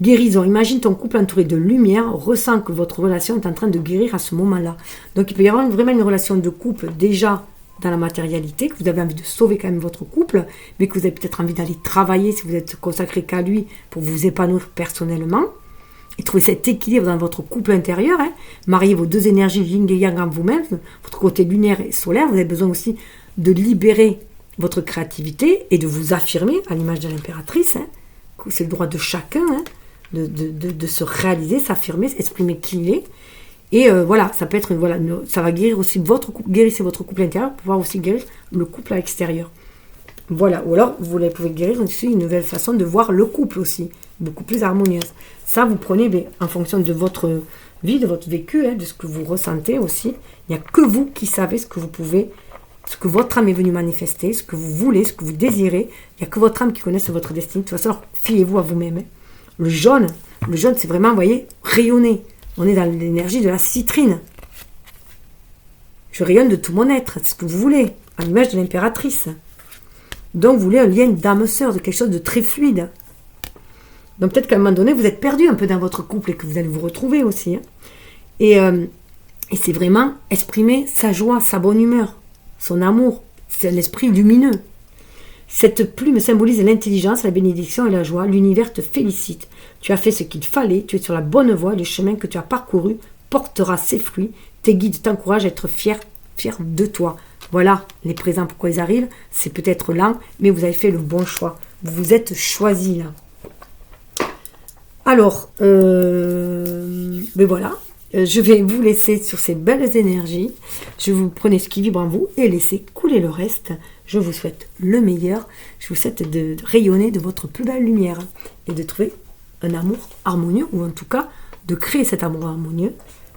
Guérison. Imagine ton couple entouré de lumière, ressent que votre relation est en train de guérir à ce moment-là. Donc, il peut y avoir vraiment une relation de couple déjà dans la matérialité, que vous avez envie de sauver quand même votre couple, mais que vous avez peut-être envie d'aller travailler si vous êtes consacré qu'à lui pour vous épanouir personnellement. Et trouver cet équilibre dans votre couple intérieur, marier vos deux énergies yin et yang en vous-même, votre côté lunaire et solaire, vous avez besoin aussi de libérer votre créativité et de vous affirmer, à l'image de l'impératrice, c'est le droit de chacun, de se réaliser, s'affirmer, s'exprimer qui il est. Et ça peut être, ça va guérir aussi votre couple, guérissez votre couple intérieur pour pouvoir aussi guérir le couple à l'extérieur. Voilà, ou alors vous pouvez guérir aussi une nouvelle façon de voir le couple aussi, beaucoup plus harmonieuse. Ça, vous prenez en fonction de votre vie, de votre vécu, de ce que vous ressentez aussi. Il n'y a que vous qui savez ce que vous pouvez ce que votre âme est venue manifester, ce que vous voulez, ce que vous désirez. Il n'y a que votre âme qui connaisse votre destinée. De toute façon, alors, fiez-vous à vous-même. Hein. Le jaune, c'est vraiment, vous voyez, rayonner. On est dans l'énergie de la citrine. Je rayonne de tout mon être, c'est ce que vous voulez, à l'image de l'impératrice. Donc, vous voulez un lien d'âme-sœur, de quelque chose de très fluide. Donc, peut-être qu'à un moment donné, vous êtes perdu un peu dans votre couple et que vous allez vous retrouver aussi. Hein. Et c'est vraiment exprimer sa joie, sa bonne humeur, son amour. C'est un esprit lumineux. Cette plume symbolise l'intelligence, la bénédiction et la joie. L'univers te félicite. Tu as fait ce qu'il fallait. Tu es sur la bonne voie. Le chemin que tu as parcouru portera ses fruits. Tes guides t'encouragent à être fier de toi. Voilà les présents, pourquoi ils arrivent. C'est peut-être lent, mais vous avez fait le bon choix. Vous vous êtes choisi là. Alors, ben voilà. Je vais vous laisser sur ces belles énergies. Je vous prenez ce qui vibre en vous et laissez couler le reste. Je vous souhaite le meilleur. Je vous souhaite de rayonner de votre plus belle lumière et de trouver un amour harmonieux, ou en tout cas de créer cet amour harmonieux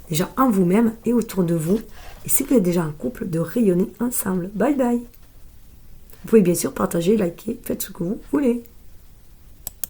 déjà en vous-même et autour de vous. Et si vous êtes déjà un couple, de rayonner ensemble. Bye bye. Vous pouvez bien sûr partager, liker, faites ce que vous voulez.